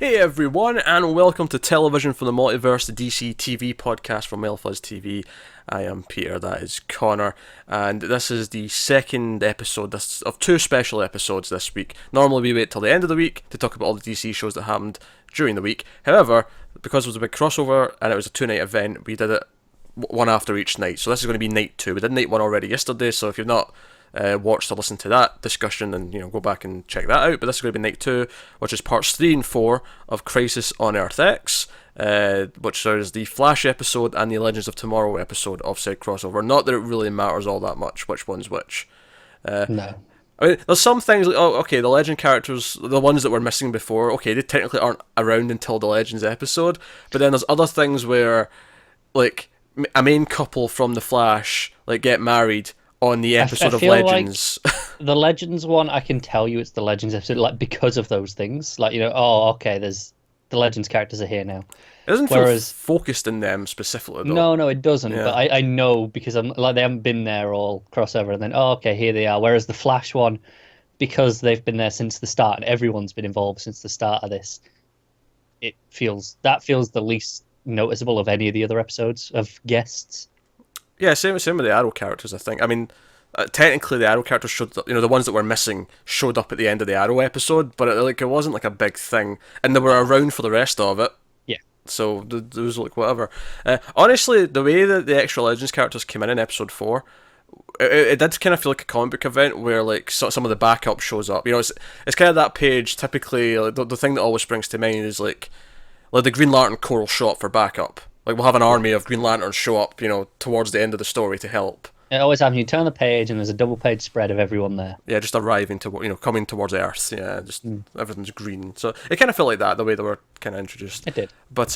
Hey everyone, and welcome to Television from the Multiverse, the DC TV podcast from Melfuzz TV. I am Peter, that is Connor, and this is the second episode of two special episodes this week. Normally we wait till the end of the week to talk about all the DC shows that happened during the week. However, because it was a big crossover and it was a two-night event, we did it one after each night. So this is going to be night two. We did night one already yesterday, so if you've not watched or listened to that discussion, and go back and check that out. But this is going to be night 2, which is parts 3 and 4 of Crisis on Earth X, which is the Flash episode and the Legends of Tomorrow episode of said crossover. Not that it really matters all that much which one's which. No. I mean, there's some things like, the Legend characters, the ones that were missing before, okay, they technically aren't around until the Legends episode, but then there's other things where, like, a main couple from the Flash, like, get married on the episode of Legends. Like the Legends one, I can tell you it's the Legends episode, like, because of those things. Like, there's the Legends characters are here now. It doesn't feel focused in them specifically, though. No, it doesn't. Yeah. But I know because I'm like they haven't been there all crossover, and then here they are. Whereas the Flash one, because they've been there since the start, and everyone's been involved since the start of this, feels the least noticeable of any of the other episodes of guests. Yeah, same with the Arrow characters, I think. I mean, technically the Arrow characters showed up, the ones that were missing showed up at the end of the Arrow episode, but it wasn't like a big thing, and they were around for the rest of it. Yeah. So there was like whatever. Honestly, the way that the extra Legends characters came in episode 4, it did kind of feel like a comic book event where like some of the backup shows up. It's kind of that page. Typically, like, the thing that always springs to mind is like the Green Lantern choral shot for backup. Like, we'll have an army of Green Lanterns show up, towards the end of the story to help. It always happens. You turn the page and there's a double-page spread of everyone there. Yeah, just arriving to, coming towards Earth. Yeah, just everything's green. So it kind of felt like that, the way they were kind of introduced. It did. But,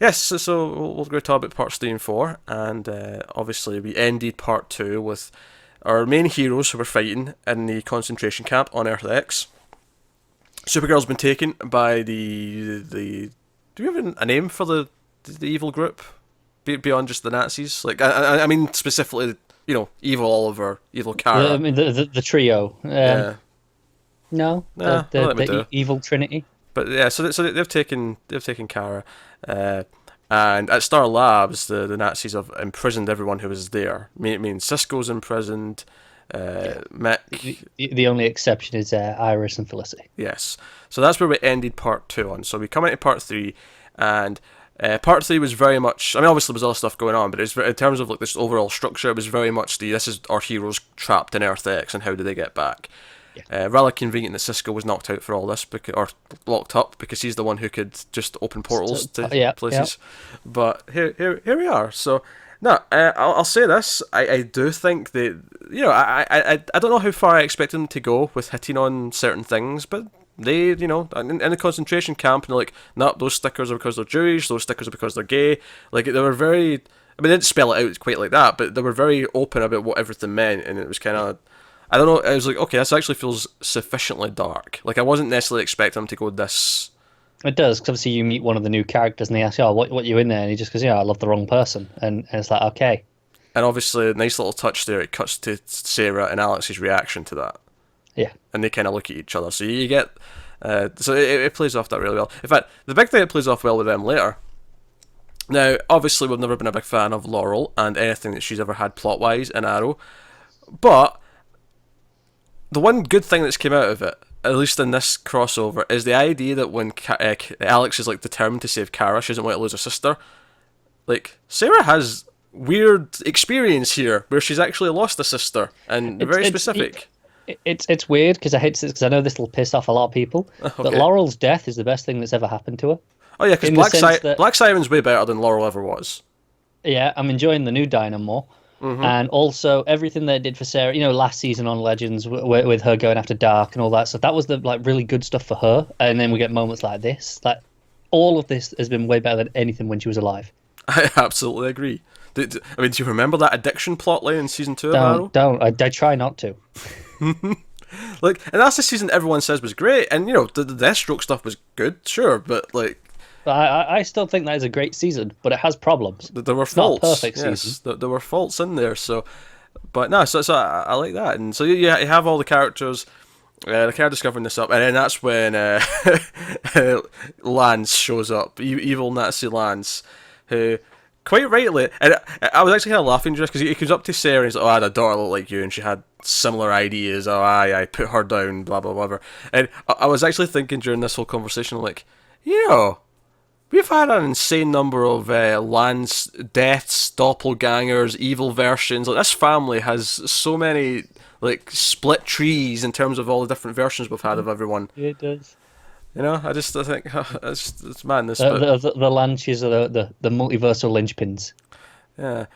yes, so we'll go talk about parts 3 and 4. And, obviously, we ended part 2 with our main heroes who were fighting in the concentration camp on Earth X. Supergirl's been taken by the do we have a name for the evil group beyond just the Nazis? Like, I mean specifically, evil Oliver, evil Kara. I mean the trio. Yeah. No, Nah, the evil Trinity. But yeah, so they've taken Kara, and at Star Labs, the Nazis have imprisoned everyone who was there. I mean, Cisco's imprisoned. Mick. The only exception is Iris and Felicity. Yes, so that's where we ended part 2 on. So we come into part 3, and part 3 was very much, I mean, obviously there was other stuff going on, but it was, in terms of like this overall structure, it was very much this is our heroes trapped in Earth X, and how do they get back? Yeah. Rather convenient that Cisco was knocked out for all this, or locked up, because he's the one who could just open portals to places. Yeah. But here we are. So, no, I'll say this, I do think that, I don't know how far I expect them to go with hitting on certain things, but they, in the concentration camp, and they're like, nah, those stickers are because they're Jewish, those stickers are because they're gay. Like, they were very, I mean, they didn't spell it out quite like that, but they were very open about what everything meant, and it was kind of, I don't know, I was like, okay, this actually feels sufficiently dark. Like, I wasn't necessarily expecting them to go this. It does, because obviously you meet one of the new characters, and they ask, what you in there? And he just goes, I love the wrong person. And it's like, okay. And obviously, a nice little touch there, it cuts to Sarah and Alex's reaction to that. Yeah. And they kind of look at each other. So you get... so it plays off that really well. In fact, the big thing it plays off well with them later... Now, obviously, we've never been a big fan of Laurel and anything that she's ever had plot-wise in Arrow. But the one good thing that's came out of it, at least in this crossover, is the idea that when Alex is like determined to save Kara, she doesn't want to lose her sister. Like, Sarah has weird experience here where she's actually lost a sister, and very specific. It's weird because I hate to, because I know this will piss off a lot of people, but Laurel's death is the best thing that's ever happened to her. Oh yeah, because Black Siren's way better than Laurel ever was. Yeah, I'm enjoying the new Dinah more. Mm-hmm. And also everything they did for Sarah, last season on Legends with her going after Dark and all that stuff, that was the really good stuff for her. And then we get moments like this. Like, all of this has been way better than anything when she was alive. I absolutely agree. Do you remember that addiction plotline in season 2 of Arrow? Don't. I try not to. Like, and that's the season everyone says was great, and the Deathstroke stuff was good, sure, but like, I still think that is a great season, but it has problems. There were faults. Not a perfect season. There were faults in there. So, but no, so I like that, and so you have all the characters. They're kind of discovering this up, and then that's when Lance shows up, evil Nazi Lance, who, quite rightly, and I was actually kind of laughing just because he comes up to Sarah and he's like, "Oh, I had a daughter look like you, and she had similar ideas. Oh, I put her down, blah blah blah." And I was actually thinking during this whole conversation, like, you know, we've had an insane number of Lance deaths, doppelgangers, evil versions. Like this family has so many like split trees in terms of all the different versions we've had of everyone. It does. You know, I think it's madness. The Lanches are the multiversal linchpins. Yeah.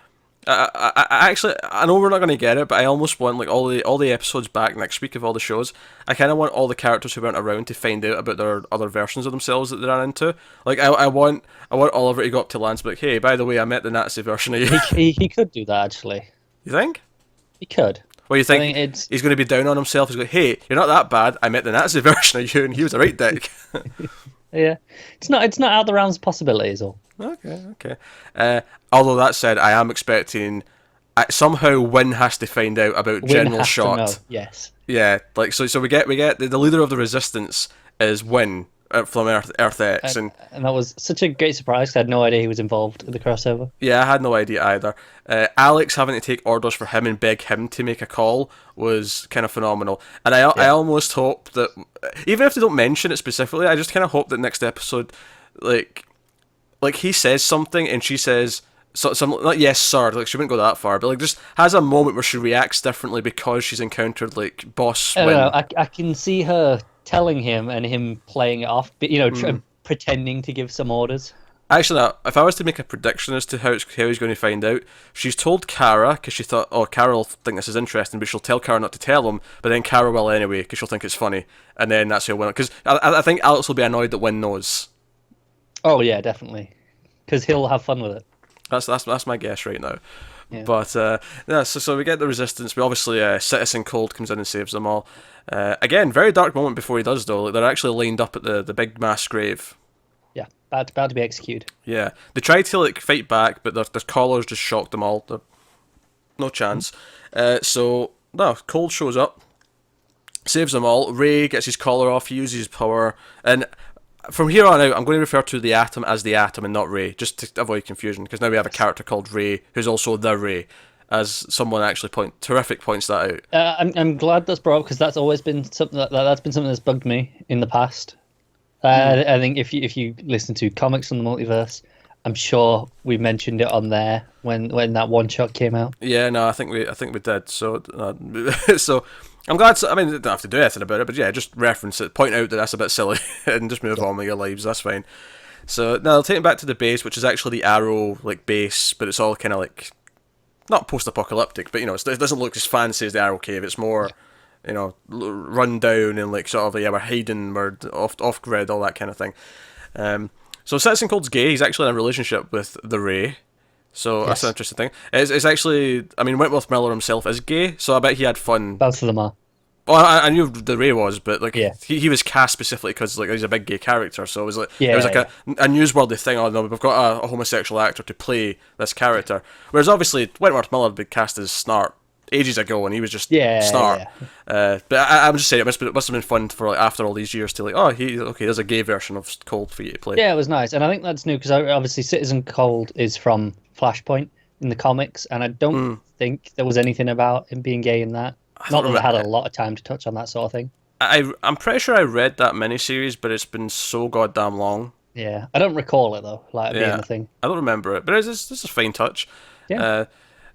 I actually, I know we're not going to get it, but I almost want like all the episodes back next week of all the shows. I kind of want all the characters who weren't around to find out about their other versions of themselves that they're into. Like I want Oliver to go up to Lance and be like, "Hey, by the way, I met the Nazi version of you." He could do that actually. You think? He could. Well, you think he's going to be down on himself? He's like, "Hey, you're not that bad. I met the Nazi version of you, and he was a right dick." Yeah, it's not out of the realms of possibilities, all. Okay. Although that said, I am expecting somehow Win has to find out about Win General has to Shot. know, yes. Yeah, like so we get the leader of the Resistance is Win from Earth X, and that was such a great surprise 'cause I had no idea he was involved in the crossover. yeah, I had no idea either. Alex having to take orders for him and beg him to make a call was kind of phenomenal, and I almost hope that even if they don't mention it specifically, I just kind of hope that next episode, like he says something and she says some not yes sir, like she wouldn't go that far, but like just has a moment where she reacts differently because she's encountered like Boss Win. I can see her telling him and him playing it off, but pretending to give some orders. Actually, now, if I was to make a prediction as to how he's going to find out, she's told Kara because she thought, oh, Kara will think this is interesting, but she'll tell Kara not to tell him, but then Kara will anyway because she'll think it's funny, and then that's who will win. Because I think Alex will be annoyed that Win knows. Oh yeah, definitely, because he'll have fun with it. That's my guess right now. Yeah. But so we get the Resistance. We obviously Citizen Cold comes in and saves them all. Again, very dark moment before he does though. Like, they're actually lined up at the big mass grave. Yeah, about to be executed. Yeah, they try to like fight back, but their collars just shocked them all. No chance. So Cold shows up, saves them all. Ray gets his collar off. He uses his power, and from here on out, I'm going to refer to the Atom as the Atom and not Ray, just to avoid confusion, because now we have a character called Ray, who's also the Ray, as someone actually points that out. I'm glad that's brought up, because that's always been something that's been something that's bugged me in the past. I think if you listen to comics on the Multiverse, I'm sure we mentioned it on there when that one shot came out. Yeah, no, I think we did. So so. I'm glad. I mean, you don't have to do anything about it, but yeah, just reference it, point out that that's a bit silly, and just move on with your lives. That's fine. So now they'll take him back to the base, which is actually the Arrow like base, but it's all kind of like not post-apocalyptic, but it doesn't look as fancy as the Arrow cave. It's more, run down and like sort of we're hiding, we're off grid, all that kind of thing. So Citizen Cold's gay. He's actually in a relationship with the Ray. So that's an interesting thing. It's actually, I mean, Wentworth Miller himself is gay, so I bet he had fun. Both of them are. Well, I knew the Ray was, but like he was cast specifically because like he's a big gay character, so it was like a newsworthy thing. Oh no, we've got a homosexual actor to play this character. Whereas obviously Wentworth Miller had been cast as Snart ages ago, and he was just Snart. Yeah. But I'm just saying it must have been fun for like after all these years to like there's a gay version of Cold for you to play. Yeah, it was nice, and I think that's new because obviously Citizen Cold is from Flashpoint in the comics, and I don't think there was anything about him being gay in that. Not that I had a lot of time to touch on that sort of thing. I'm pretty sure I read that miniseries, but it's been so goddamn long. Yeah, I don't recall it though, like being the thing. I don't remember it, but it's a fine touch. Yeah.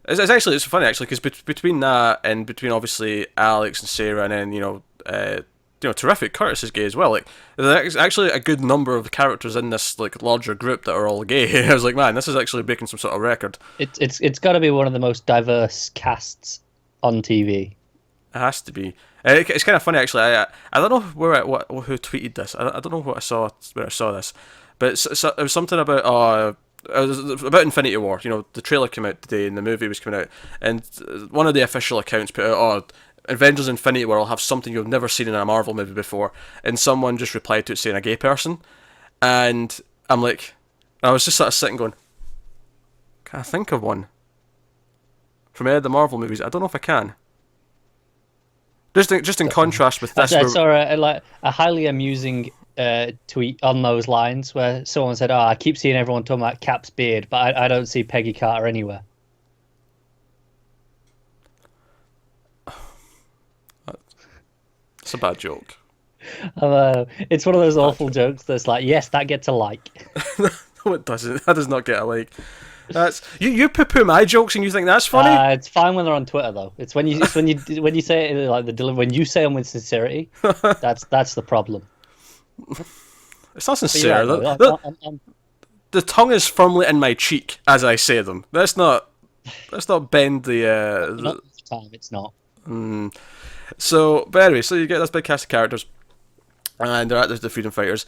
It's funny actually because between that and between obviously Alex and Sarah and then terrific Curtis is gay as well. Like there's actually a good number of characters in this like larger group that are all gay. I was like, man, this is actually breaking some sort of record. It's got to be one of the most diverse casts on TV. It has to be. It's kind of funny actually. I don't know who tweeted this. I don't know where I saw this, but it was something about it was about Infinity War. The trailer came out today and the movie was coming out, and one of the official accounts put out, Avengers Infinity War will have something you've never seen in a Marvel movie before, and someone just replied to it saying a gay person, and I'm like, I was just sort of sitting going, can I think of one from any of the Marvel movies? I don't know if I can. Just in contrast with this, I where, saw a highly amusing tweet on those lines where someone said, "Oh, I keep seeing everyone talking about Cap's beard, but I don't see Peggy Carter anywhere." it's a bad joke. It's one of those Bad awful jokes that's like, yes, that gets a like. No, it doesn't. That does not get a like. That's you poo-poo my jokes and you think that's funny? It's fine when they're on Twitter though. When you say it like when you say them with sincerity, that's the problem. It's not But sincere. you're right, The tongue is firmly in my cheek as I say them. Let's not bend not all the time. It's not. So, but anyway, so you get this big cast of characters, and they're at the freedom fighters.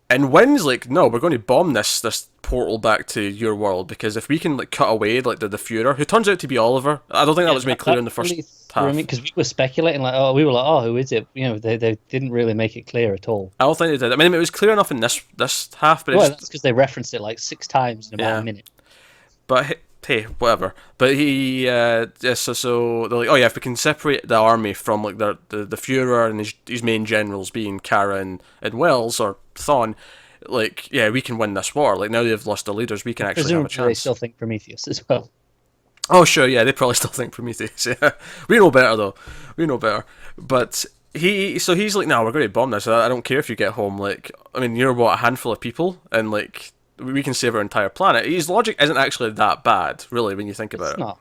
And Wynn's like, no, we're going to bomb this portal back to your world, because if we can like cut away like the Führer, who turns out to be Oliver. I don't think that was made clear in the first half. Because we were speculating who is it? You know, they didn't really make it clear at all. I don't think they did. I mean, it was clear enough in this half, but That's because they referenced it like 6 times in about a minute. But hey, whatever. But he, so they're like, oh yeah, if we can separate the army from like the Führer and his main generals being Kara and Wells or Thawne, like yeah, we can win this war. Like now they've lost their leaders, we can actually have a chance. They still think Prometheus as well. Oh sure, yeah, they probably still think Prometheus. Yeah, we know better though. We know better. But he's like, no, we're going to bomb this. I don't care if you get home. Like, I mean, you're a handful of people, and like, we can save our entire planet. His logic isn't actually that bad, really, when you think about it. It's not.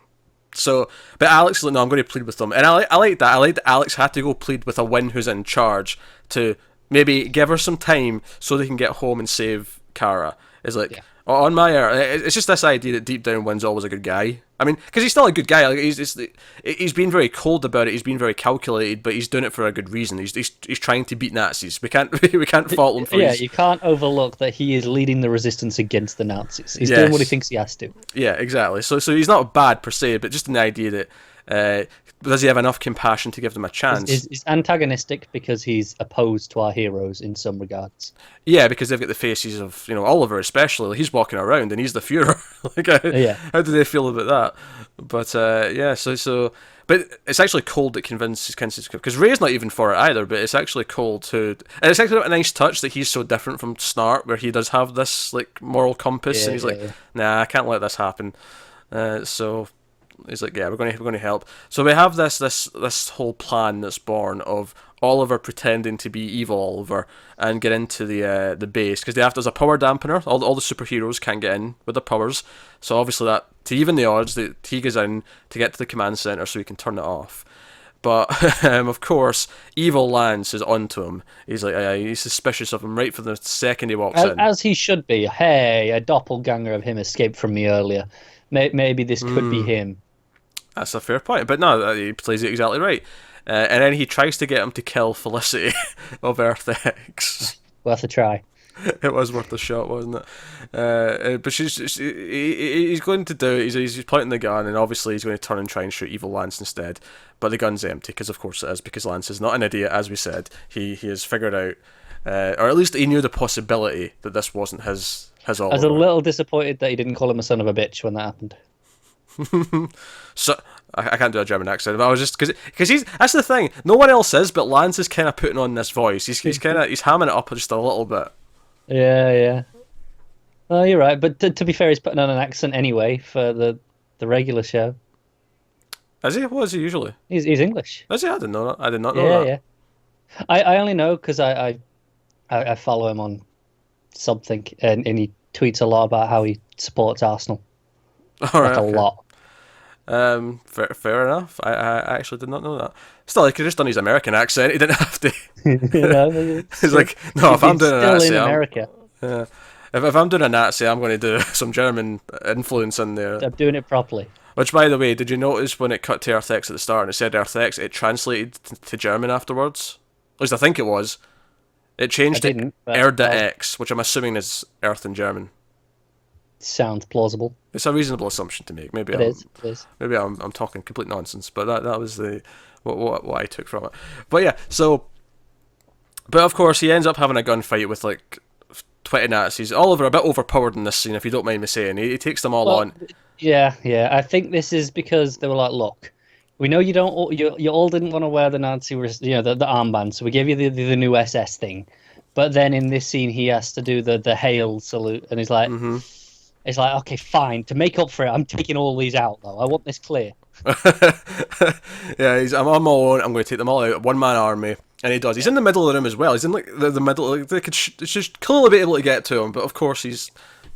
So, but Alex is like, no, I'm going to plead with them. And I like that. I like that Alex had to go plead with a Wynn who's in charge to maybe give her some time so they can get home and save Kara. It's like, on my earth, it's just this idea that deep down Wynn's always a good guy. I mean, because he's still a good guy. Like, he's been very cold about it. He's been very calculated, but he's doing it for a good reason. He's trying to beat Nazis. We can't fault him for. You can't overlook that he is leading the resistance against the Nazis. He's doing what he thinks he has to. Yeah, exactly. So he's not bad per se, but just an idea that does he have enough compassion to give them a chance? He's antagonistic because he's opposed to our heroes in some regards. Yeah, because they've got the faces of Oliver, especially. Like, he's walking around and he's the Führer. How do they feel about that? But but it's actually Cold that convinces Kinsey, because Ray's not even for it either. But it's actually Cold and it's actually a nice touch that he's so different from Snart, where he does have this like moral compass, and he's like, nah, I can't let this happen. So he's like, yeah, we're going to help. So we have this whole plan that's born of Oliver pretending to be evil Oliver and get into the base, because there's a power dampener. All the superheroes can't get in with their powers, so obviously that to even the odds that he goes in to get to the command center so he can turn it off. But of course, evil Lance is onto him. He's like, he's suspicious of him right from the second he walks in. As he should be. Hey, a doppelganger of him escaped from me earlier. Maybe this could be him. That's a fair point, but no, he plays it exactly right. And then he tries to get him to kill Felicity of Earth X. Worth a try. It was worth a shot, wasn't it? But he's going to do it. He's pointing the gun, and obviously he's going to turn and try and shoot evil Lance instead. But the gun's empty, because of course it is, because Lance is not an idiot, as we said. He has figured out, or at least he knew the possibility that this wasn't his Oliver. I was a little disappointed that he didn't call him a son of a bitch when that happened. So I can't do a German accent, but I was just because that's the thing. No one else is, but Lance is kind of putting on this voice. He's hamming it up just a little bit. Yeah. Oh, you're right. But to be fair, he's putting on an accent anyway for the regular show. Is he? What is he usually? He's English. Is he? I didn't know that. I did not know that. Yeah. I only know because I follow him on something, and he tweets a lot about how he supports Arsenal. All right, a lot. Fair enough. I actually did not know that. Still, he could have just done his American accent. He didn't have to. He's like, no, if I'm doing a Nazi, in America. If I'm doing a Nazi, I'm going to do some German influence in there. I'm doing it properly. Which, by the way, did you notice when it cut to Earth X at the start and it said Earth X, it translated to German afterwards? At least I think it was. It changed to Erde X, which I'm assuming is Earth in German. Sounds plausible. It's a reasonable assumption to make. Maybe it is. Maybe I'm talking complete nonsense, but that was the what I took from it. But yeah, but of course he ends up having a gunfight with like 20 Nazis. Oliver a bit overpowered in this scene, if you don't mind me saying. He takes them all on. Yeah. I think this is because they were like, look, We know you don't. You all didn't want to wear the Nazi, the armband, so we gave you the new SS thing. But then in this scene, he has to do the hail salute, and he's like, Mm-hmm. it's like, okay, fine. To make up for it, I'm taking all these out though. I want this clear. Yeah, I'm on my own. I'm going to take them all out. One man army, and he does. He's in the middle of the room as well. He's in like the middle. Like, they could just clearly be able to get to him, but of course he's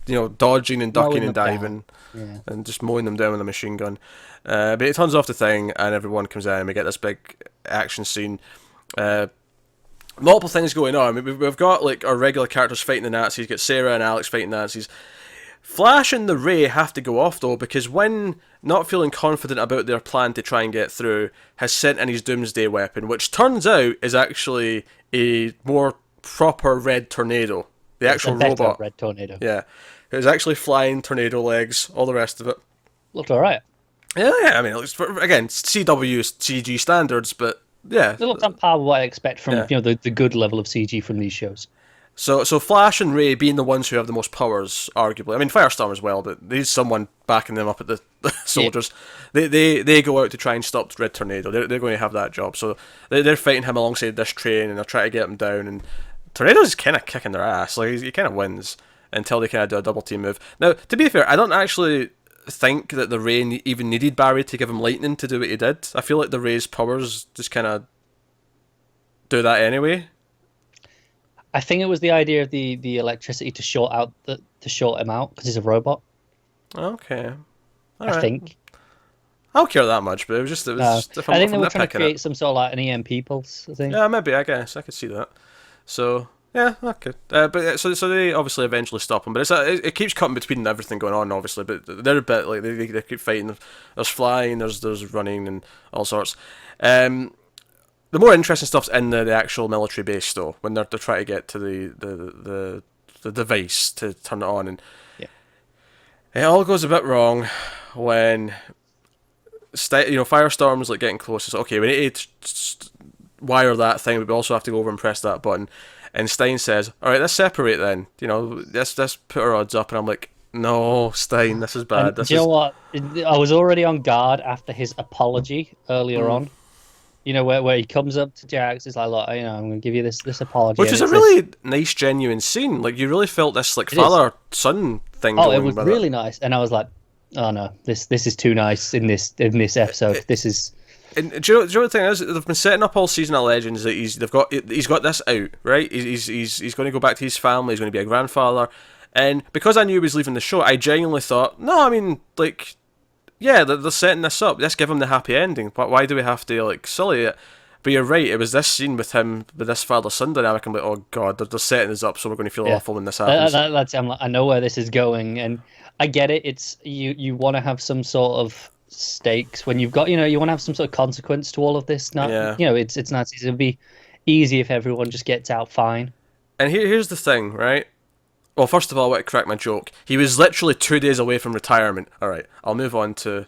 dodging and ducking Mowing and them diving down. Yeah. and just mowing them down with a machine gun. But he turns off the thing, and everyone comes in, and we get this big action scene. Multiple things going on. I mean, we've got like our regular characters fighting the Nazis. Get Sarah and Alex fighting the Nazis. Flash and the Ray have to go off though, because Wynn, not feeling confident about their plan to try and get through, has sent in his doomsday weapon, which turns out is actually a more proper red tornado. The actual robot. Red tornado. Yeah. It was actually flying tornado legs, all the rest of it. Looked alright. Yeah, I mean, again, CW CG standards, but yeah. It looked on par with what I expect from Yeah. the good level of CG from these shows. So Flash and Ray being the ones who have the most powers, arguably. I mean, Firestorm as well, but there's someone backing them up at the soldiers. Yeah. They go out to try and stop Red Tornado. They're going to have that job. So they're fighting him alongside this train, and they're trying to get him down. And Tornado's kind of kicking their ass. Like he kind of wins until they kind of do a double team move. Now, to be fair, I don't actually think that the Ray even needed Barry to give him lightning to do what he did. I feel like the Ray's powers just kind of do that anyway. I think it was the idea of the electricity to short him out because he's a robot. Okay. All I right. think. I don't care that much, but it was just if I think they were trying to nitpicking create some sort of like an EMP pulse. I think. Yeah, maybe. I guess I could see that. So yeah, okay. But so they obviously eventually stop him, but it keeps cutting between everything going on, obviously. But they're a bit like they keep fighting. There's flying, there's running, and all sorts. The more interesting stuff's in the actual military base, though, when they're trying to get to the device to turn it on, and yeah. It all goes a bit wrong when Firestorm's like getting close. It's like, okay, we need to wire that thing, but we also have to go over and press that button. And Stein says, "All right, let's separate then. Let's put our odds up." And I'm like, "No, Stein, this is bad." Do you know what? I was already on guard after his apology earlier on. Where he comes up to Jax, it's like, look, I'm going to give you this apology. Which is a really nice, genuine scene. Like, you really felt this, like, father-son thing going. Oh, it was really nice. And I was like, oh, no, this is too nice in this episode. This is... And do you know the thing is? They've been setting up all season of Legends that he's got this out, right? He's going to go back to his family, he's going to be a grandfather. And because I knew he was leaving the show, I genuinely thought, no, I mean, like... Yeah, they're setting this up. Let's give him the happy ending. But why do we have to like sully it? But you're right. It was this scene with him, with this father-son dynamic. I'm like, oh god, they're setting this up, so we're going to feel awful when this happens. That's I'm like, I know where this is going, and I get it. It's you want to have some sort of stakes when you've got you want to have some sort of consequence to all of this. It's Nazis. It'd be easy if everyone just gets out fine. And here's the thing, right? Well, first of all, I want to correct my joke. He was literally 2 days away from retirement. All right, I'll move on to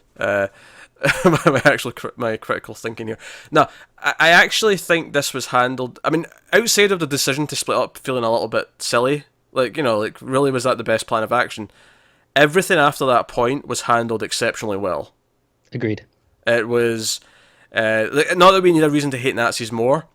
my critical thinking here. No, I actually think this was handled. I mean, outside of the decision to split up, feeling a little bit silly. Like really, was that the best plan of action? Everything after that point was handled exceptionally well. Agreed. It was not that we need a reason to hate Nazis more.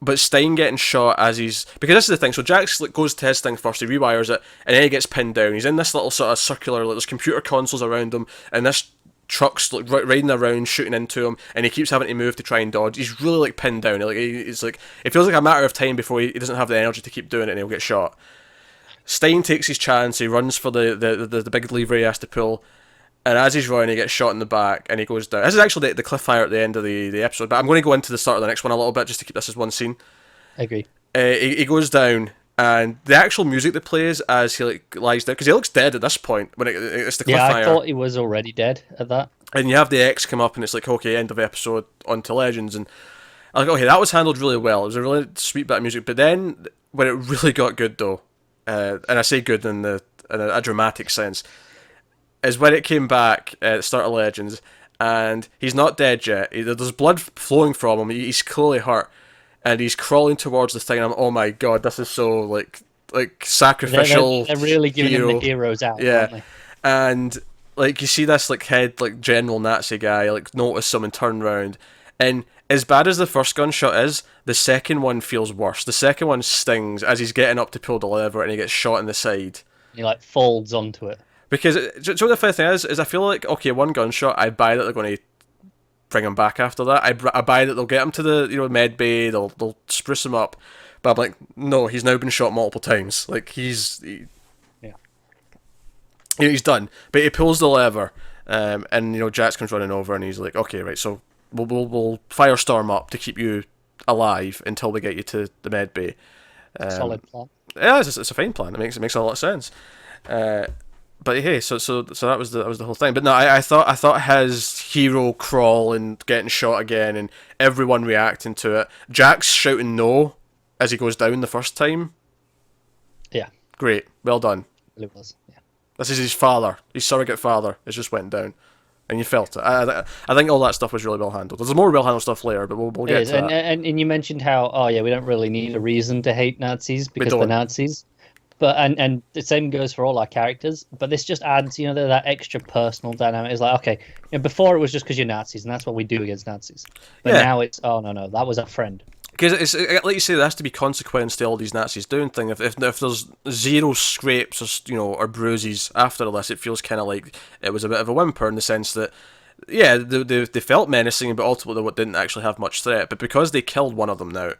But Stein getting shot as because this is the thing. So Jax goes to his thing first. He rewires it, and then he gets pinned down. He's in this little sort of circular. There's computer consoles around him, and this truck's riding around, shooting into him, and he keeps having to move to try and dodge. He's really pinned down. He's it feels like a matter of time before he doesn't have the energy to keep doing it, and he'll get shot. Stein takes his chance. He runs for the big lever he has to pull. And as he's running, he gets shot in the back, and he goes down. This is actually the cliffhanger at the end of the episode, but I'm going to go into the start of the next one a little bit, just to keep this as one scene. I agree. He goes down, and the actual music that plays as he lies down, because he looks dead at this point, when it's the cliffhanger. Yeah, I thought he was already dead at that. And you have the X come up, and it's like, okay, end of episode, on to Legends, and I'm like, okay, that was handled really well. It was a really sweet bit of music, but then, when it really got good, though, and I say good in a dramatic sense, is when it came back at the start of Legends, and he's not dead yet. There's blood flowing from him. He's clearly hurt, and he's crawling towards the thing. And oh my god, this is so like sacrificial. They're really giving him the heroes out. Yeah, aren't they? and like you see this like head like general Nazi guy like notice someone turn around, and as bad as the first gunshot is, the second one feels worse. The second one stings as he's getting up to pull the lever and he gets shot in the side. He like folds onto it. Because do you know what the funny thing is I feel like, okay, one gunshot, I buy that they're going to bring him back after that. I buy that they'll get him to the med bay, they'll spruce him up. But I'm like, no, he's now been shot multiple times. Like he's done. But he pulls the lever, and Jax comes running over, and he's like, okay, right, so we'll firestorm up to keep you alive until we get you to the med bay. Solid plan. Yeah, it's a fine plan. It makes a lot of sense. But hey, so that was the whole thing. But no, I thought his hero crawl and getting shot again, and everyone reacting to it. Jax shouting no as he goes down the first time. Yeah, great, well done. It was. Yeah, this is his father, his surrogate father. It just went down, and you felt it. I think all that stuff was really well handled. There's more well handled stuff later, but we'll get to that. And you mentioned how we don't really need a reason to hate Nazis because they're Nazis. But and the same goes for all our characters. But this just adds, that extra personal dynamic. It's like, okay, before it was just because you're Nazis, and that's what we do against Nazis. But now it's, oh no, that was our friend. Because it's like you say, there has to be consequence to all these Nazis doing things. If there's zero scrapes or bruises after this, it feels kind of like it was a bit of a whimper in the sense that, yeah, they felt menacing, but ultimately they didn't actually have much threat. But because they killed one of them now,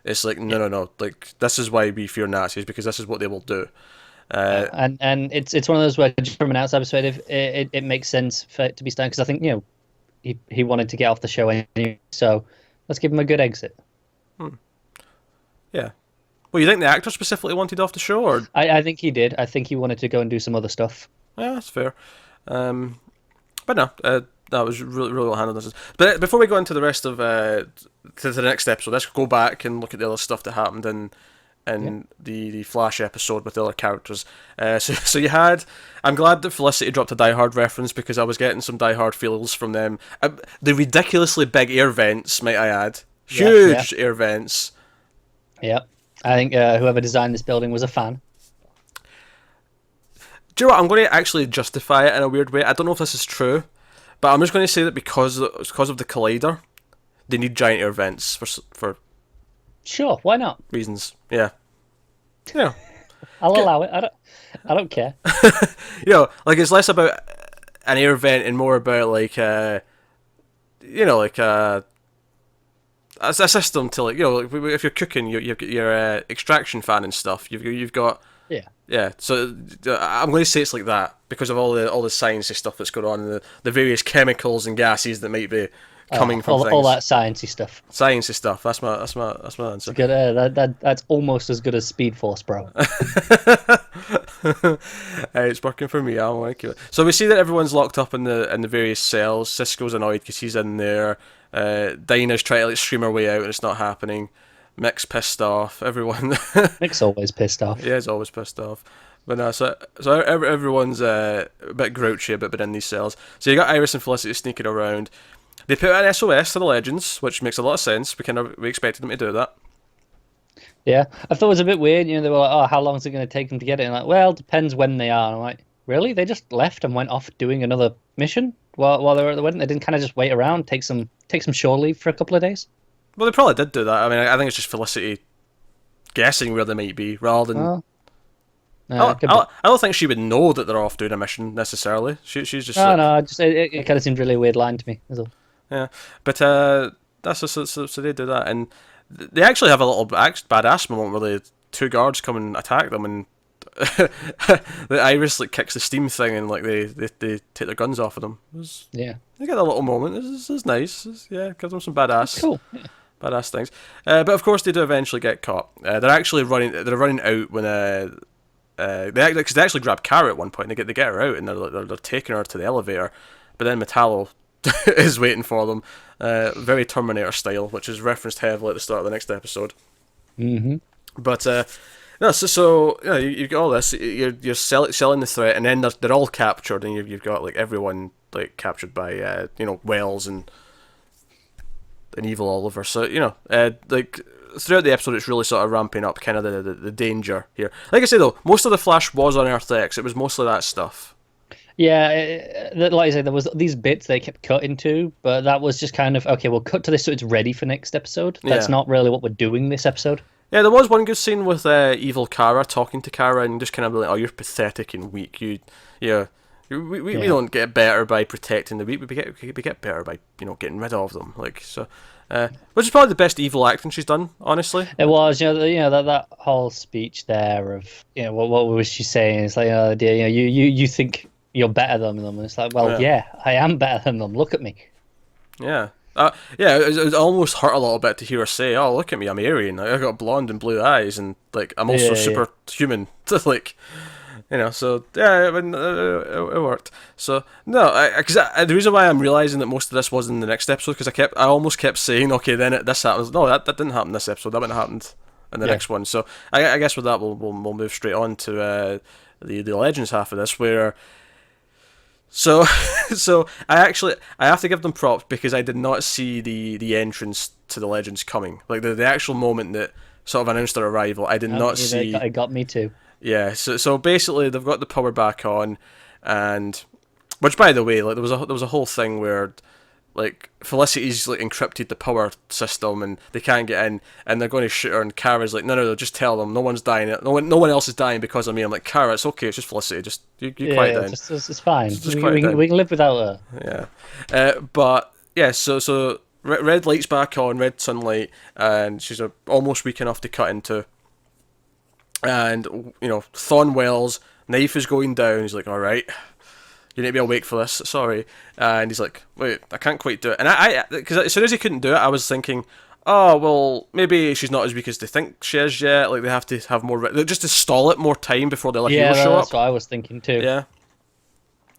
it's like, no, like, this is why we fear Nazis, because this is what they will do. And it's one of those where, just from an outside perspective, it makes sense for it to be done, because I think, he wanted to get off the show anyway, so let's give him a good exit. Yeah. Well, you think the actor specifically wanted off the show, or? I think he did. I think he wanted to go and do some other stuff. Yeah, that's fair. But no, that was really, really well handled. But before we go into the rest of to the next episode, let's go back and look at the other stuff that happened in the Flash episode with the other characters. So you had. I'm glad that Felicity dropped a Die Hard reference, because I was getting some Die Hard feels from them. The ridiculously big air vents, might I add, huge air vents. Yep. I think whoever designed this building was a fan. Do you know what? I'm going to actually justify it in a weird way. I don't know if this is true, but I'm just going to say that because of the collider, they need giant air vents for Sure, why not? reasons. Yeah. I'll allow it. I don't care. Like, it's less about an air vent and more about like a system to, like, if you're cooking, you've got your extraction fan and stuff. You've got So I'm going to say it's like that because of all the sciencey stuff that's going on, and the various chemicals and gases that might be coming from things. All that sciencey stuff. Sciencey stuff. That's my answer. It's good. That's almost as good as Speed Force, bro. It's working for me. I like it. So we see that everyone's locked up in the various cells. Cisco's annoyed because he's in there. Dinah's trying to scream her way out and it's not happening. Mick's pissed off. Everyone. Mick's always pissed off. Yeah, he's always pissed off. But no, so everyone's a bit grouchy a bit in these cells. So you got Iris and Felicity sneaking around. They put an SOS to the Legends, which makes a lot of sense. We expected them to do that. Yeah, I thought it was a bit weird. They were like, "Oh, how long is it going to take them to get it?" And like, well, it depends when they are. And I'm like, really? They just left and went off doing another mission while they were at the wedding? They didn't kind of just wait around, take some shore leave for a couple of days? Well, they probably did do that. I mean, I think it's just Felicity guessing where they might be rather than. I don't think she would know that they're off doing a mission necessarily. She's just. No. It kind of seemed really weird line to me. That's all. Yeah, but that's so they do that, and they actually have a little badass moment where the two guards come and attack them, and the Iris like kicks the steam thing, and like they take their guns off of them. They get a little moment. This is nice. Gives them some badass. That's cool. Yeah. Badass things. But of course they do eventually get caught. They're actually running out when they actually grab Kara at one point. And they get her out, and they're taking her to the elevator, but then Metallo is waiting for them, very Terminator style, which is referenced heavily at the start of the next episode. Mm-hmm. But you've got all this. You're selling the threat, and then they're all captured, and you've got like everyone like captured by Wells and evil Oliver. So like throughout the episode, it's really sort of ramping up kind of the danger here. Like I say though, most of the Flash was on Earth X. It was mostly that stuff. Yeah, like I said, there was these bits they kept cutting to, but that was just kind of okay. We'll cut to this so it's ready for next episode. That's Yeah. not really what we're doing this episode. Yeah, there was one good scene with evil Kara talking to Kara and just kind of like, "Oh, you're pathetic and weak. Yeah, we Yeah, don't get better by protecting the weak. We get better by getting rid of them. Like so, which is probably the best evil acting she's done, honestly. it was. That whole speech there of what was she saying? It's like dear, you think you're better than them, and it's like, well, Yeah, yeah, I am better than them. Look at me. yeah. Yeah, it almost hurt a little bit to hear her say, "Oh, look at me, I'm Aryan. Like, I got blonde and blue eyes, and like I'm also Yeah, yeah. superhuman." Like, so yeah, I mean, it worked. So no, because the reason why I'm realizing that most of this was in the next episode because I almost kept saying, okay, then this happens. No, that didn't happen this episode. That wouldn't have happened in the Yeah. next one. So I guess with that we'll move straight on to the Legends half of this where. So, so I have to give them props because I did not see the entrance to the Legends coming. Like the actual moment that sort of announced their arrival, I did not see. It got me too. Yeah, so basically they've got the power back on, and which by the way, like there was a whole thing where like Felicity's like encrypted the power system and they can't get in, and they're going to shoot her, and Kara's like, no, just tell them no one's dying, no one else is dying because of me. I'm like, Kara, it's okay, it's just Felicity, just you quiet down. It's fine. Just we, quiet we, can, down. we can live without her. But yeah, so red lights back on, red sunlight, and she's almost weak enough to cut into. And Thornwell's knife is going down. He's like, "All right, you need to be awake for this. Sorry." And he's like, "Wait, I can't quite do it." And because as soon as he couldn't do it, I was thinking, "Oh well, maybe she's not as weak as they think she is yet. Like they have to have more, just to stall it more time before the other heroes show That's up." what I was thinking too. Yeah.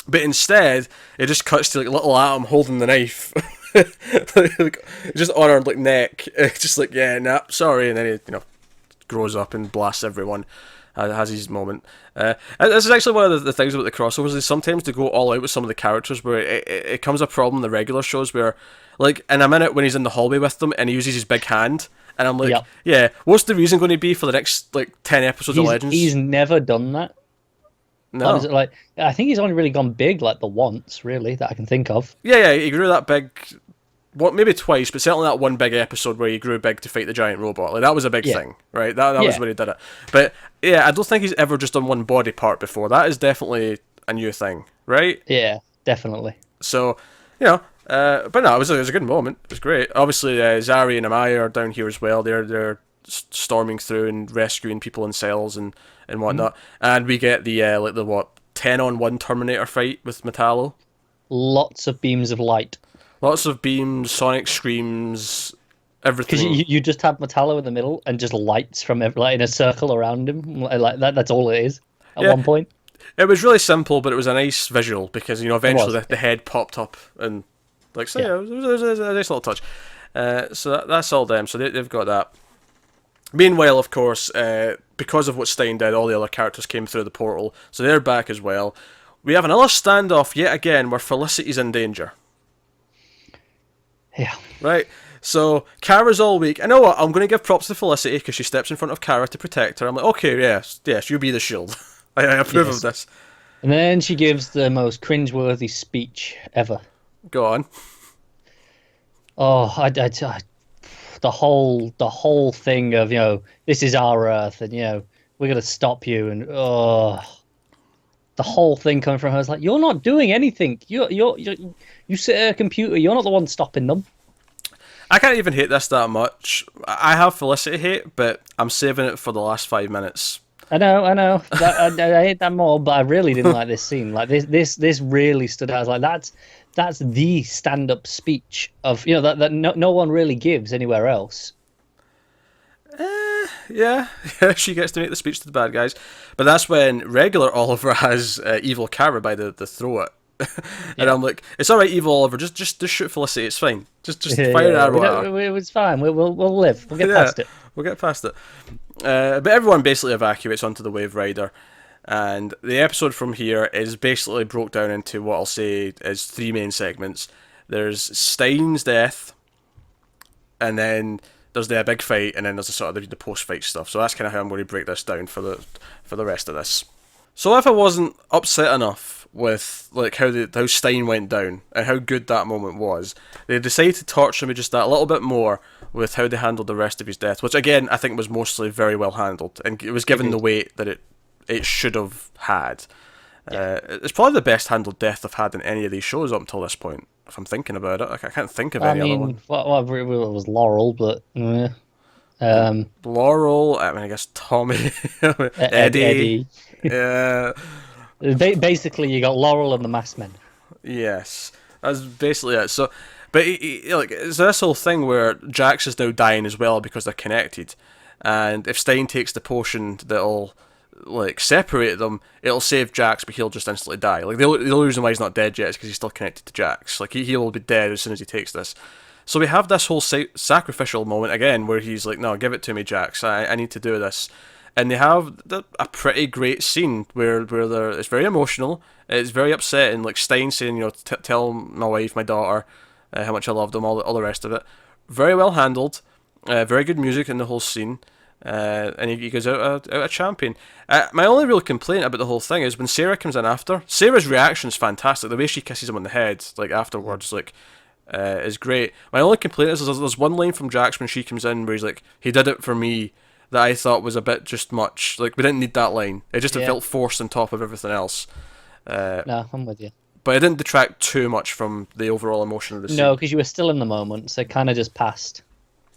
But instead, it just cuts to like little Atom holding the knife, like, just on her like neck, just like nah, sorry, and then he grows up and blasts everyone, has his moment. And this is actually one of the things about the crossovers is sometimes they go all out with some of the characters where it becomes a problem in the regular shows where, like in a minute when he's in the hallway with them and he uses his big hand, and I'm like, Yep. yeah, what's the reason going to be for the next like 10 episodes of Legends? He's never done that. No. What is it like? I think he's only really gone big like the once, really, that I can think of. Yeah, he grew that big. What, maybe twice, but certainly that one big episode where he grew big to fight the giant robot. Like that was a big thing, right? That was when he did it. But yeah, I don't think he's ever just done one body part before. That is definitely a new thing, right? Yeah, definitely. So, but no, it was a good moment. It was great. Obviously, Zari and Amaya are down here as well. They're storming through and rescuing people in cells and whatnot. And we get the 10-on-1 Terminator fight with Metallo. Lots of beams of light. Lots of beams, sonic screams, everything. Because you just have Metallo in the middle and just lights from like in a circle around him, like that. That's all it is at one point. It was really simple, but it was a nice visual because eventually the head popped up and it was a nice little touch. So that's all them. So they've got that. Meanwhile, of course, because of what Stein did, all the other characters came through the portal, so they're back as well. We have another standoff yet again where Felicity's in danger. Yeah. Right? So, Kara's all weak. I know what, I'm going to give props to Felicity because she steps in front of Kara to protect her. I'm like, okay, yes, you be the shield. I approve of this. And then she gives the most cringeworthy speech ever. Go on. Oh, the whole thing of this is our Earth and we're gonna stop you and the whole thing coming from her is like you're not doing anything. You sit at a computer. You're not the one stopping them. I can't even hate this that much. I have Felicity hate, but I'm saving it for the last 5 minutes. I know. I hate that more, but I really didn't like this scene. Like this really stood out. I was like, that's the stand-up speech of that no one really gives anywhere else. Yeah, she gets to make the speech to the bad guys, but that's when regular Oliver has evil Kara by the throat, and I'm like, it's all right, evil Oliver, just shoot Felicity, it's fine, just fire an arrow at her. It was fine. We'll live. We'll get past it. We'll get past it. But everyone basically evacuates onto the Wave Rider, and the episode from here is basically broke down into what I'll say is 3 main segments. There's Stein's death, and then there's the big fight, and then there's the sort of the post-fight stuff. So that's kind of how I'm going to break this down for the rest of this. So if I wasn't upset enough with like how Stein went down and how good that moment was. They decided to torture me just that little bit more with how they handled the rest of his death, which again I think was mostly very well handled, and it was given the weight that it should have had. Yeah. It's probably the best handled death I've had in any of these shows up until this point. If I'm thinking about it, I can't think of any other one. What was Laurel, but Laurel. I mean, I guess Tommy, Eddie. Yeah. Basically, you got Laurel and the Masked Men. Yes, that's basically it. So, but like, it's this whole thing where Jax is now dying as well because they're connected, and if Stein takes the potion that'll like separate them, it'll save Jax, but he'll just instantly die. Like the only reason why he's not dead yet is because he's still connected to Jax. Like he'll be dead as soon as he takes this. So we have this whole sacrificial moment again where he's like, "No, give it to me, Jax. I need to do this." And they have a pretty great scene where it's very emotional. It's very upsetting. Like Stein saying, tell my wife, my daughter, how much I love them, all the rest of it. Very well handled. Very good music in the whole scene. And he goes out a champion. My only real complaint about the whole thing is when Sarah comes in after. Sarah's reaction is fantastic. The way she kisses him on the head, like afterwards, is great. My only complaint is there's one line from Jax when she comes in where he's like, "He did it for me," that I thought was a bit just much. Like we didn't need that line. It felt forced on top of everything else. No, I'm with you. But it didn't detract too much from the overall emotion of the scene. No, because you were still in the moment, so it kind of just passed.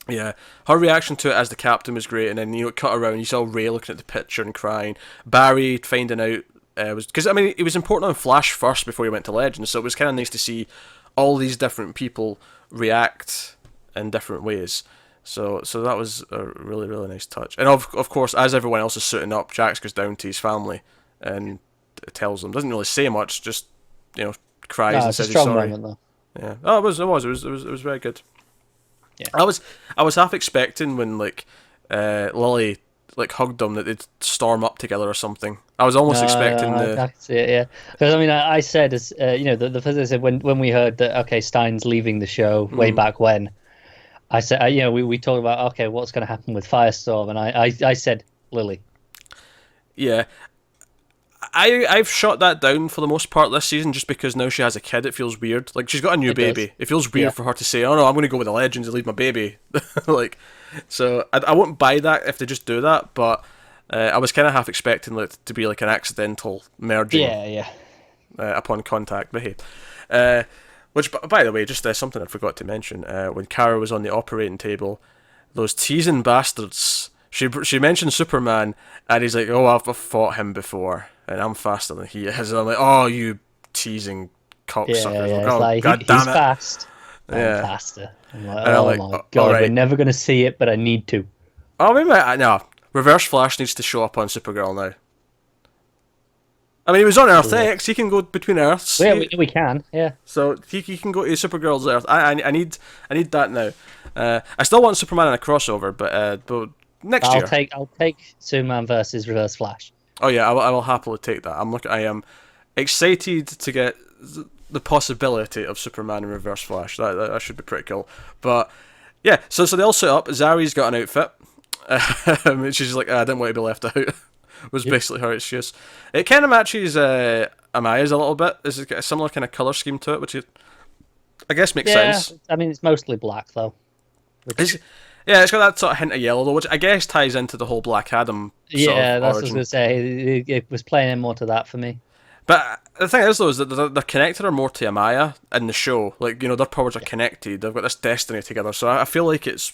Yeah, her reaction to it as the captain was great, and then it cut around. You saw Ray looking at the picture and crying. Barry finding out was because it was important on Flash first before he went to Legends, so it was kind of nice to see all these different people react in different ways. So that was a really, really nice touch. And of course, as everyone else is suiting up, Jax goes down to his family and tells them. Doesn't really say much, just cries and says he's sorry. Moment, though. Yeah. Oh, it was very good. Yeah. I was half expecting when Lily hugged them that they'd storm up together or something. I was almost expecting I can see it, yeah. Because I said as the first I said when we heard that Stein's leaving the show way back when. I said, we talked about, okay, what's going to happen with Firestorm, and I said Lily. Yeah. I've shot that down for the most part this season just because now she has a kid, it feels weird. Like, she's got a new baby. Does. It feels weird for her to say, "Oh no, I'm going to go with the Legends and leave my baby." So I won't buy that if they just do that, but I was kind of half expecting it to be like an accidental merging upon contact. But hey. Which, by the way, just something I forgot to mention. When Kara was on the operating table, those teasing bastards. She mentioned Superman, and he's like, "Oh, I've fought him before, and I'm faster than he is." And I'm like, "Oh, you teasing cocksuckers!" Yeah. Like, God damn he's it. Fast. I'm faster. I'm like, oh my God, right. We're never gonna see it, but I need to. Oh, maybe no. Reverse Flash needs to show up on Supergirl now. I mean, he was on Earth X. He can go between Earths. Yeah, we can. Yeah. So he can go to Supergirl's Earth. I need that now. I still want Superman in a crossover, but next year. I'll take Superman versus Reverse Flash. Oh yeah, I will happily take that. I am excited to get the possibility of Superman and Reverse Flash. That should be pretty cool. But yeah, so they all set up. Zari's got an outfit. She's like, I didn't want to be left out. Was basically her excuse. It kind of matches Amaya's a little bit. It's got a similar kind of colour scheme to it, which I guess makes sense. I mean, it's mostly black, though. It's got that sort of hint of yellow, though, which I guess ties into the whole Black Adam sort of that's what I was origin. going to say. It was playing in more to that for me. But the thing is, though, is that they're connected or more to Amaya in the show. Like, their powers are connected. They've got this destiny together. So I feel like it's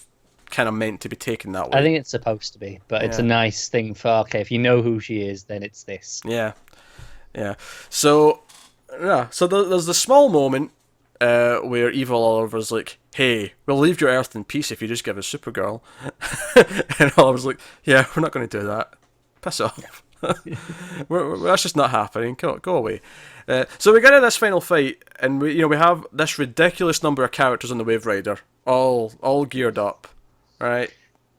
kind of meant to be taken that way. I think it's supposed to be, but it's a nice thing for, okay, if you know who she is, then it's this. Yeah. So there's the small moment where Evil Oliver's like, "Hey, we'll leave your Earth in peace if you just give us Supergirl." And Oliver's like, "Yeah, we're not going to do that. Piss off. That's just not happening. Go away." So we get into this final fight, and we have this ridiculous number of characters on the Wave Rider, all geared up. Right,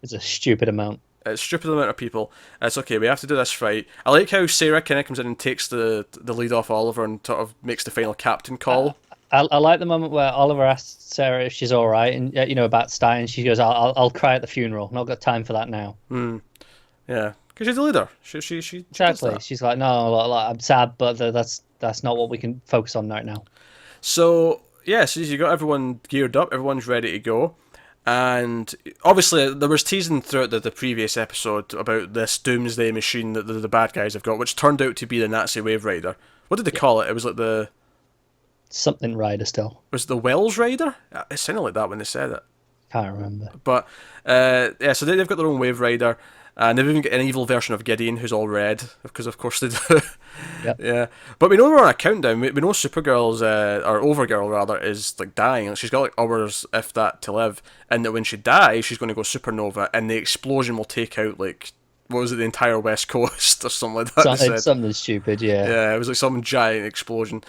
it's a stupid amount. It's a stupid amount of people. It's okay. We have to do this fight. I like how Sarah kind of comes in and takes the lead off Oliver and sort of makes the final captain call. I like the moment where Oliver asks Sarah if she's all right, and about Stein. She goes, "I'll cry at the funeral. Not got time for that now." Yeah, because she's the leader. She exactly. She's like, "No, I'm sad, but that's that's not what we can focus on right now. So yeah, so you got everyone geared up, everyone's ready to go. And obviously, there was teasing throughout the previous episode about this doomsday machine that the bad guys have got, which turned out to be the Nazi Wave Rider. What did they call it? It was like the... Something Rider still. Was it the Wells Rider? It sounded like that when they said it. Can't remember. But, yeah, so they've got their own Wave Rider. And they've even got an evil version of Gideon who's all red, because of course they do. Yep. Yeah. But we know we're on a countdown. We know Supergirl's, or Overgirl rather, is like dying. She's got like hours, if that, to live. And that when she dies, she's going to go supernova, and the explosion will take out, like, what was it, the entire West Coast or something like that. It's something stupid, yeah. Yeah, it was like some giant explosion.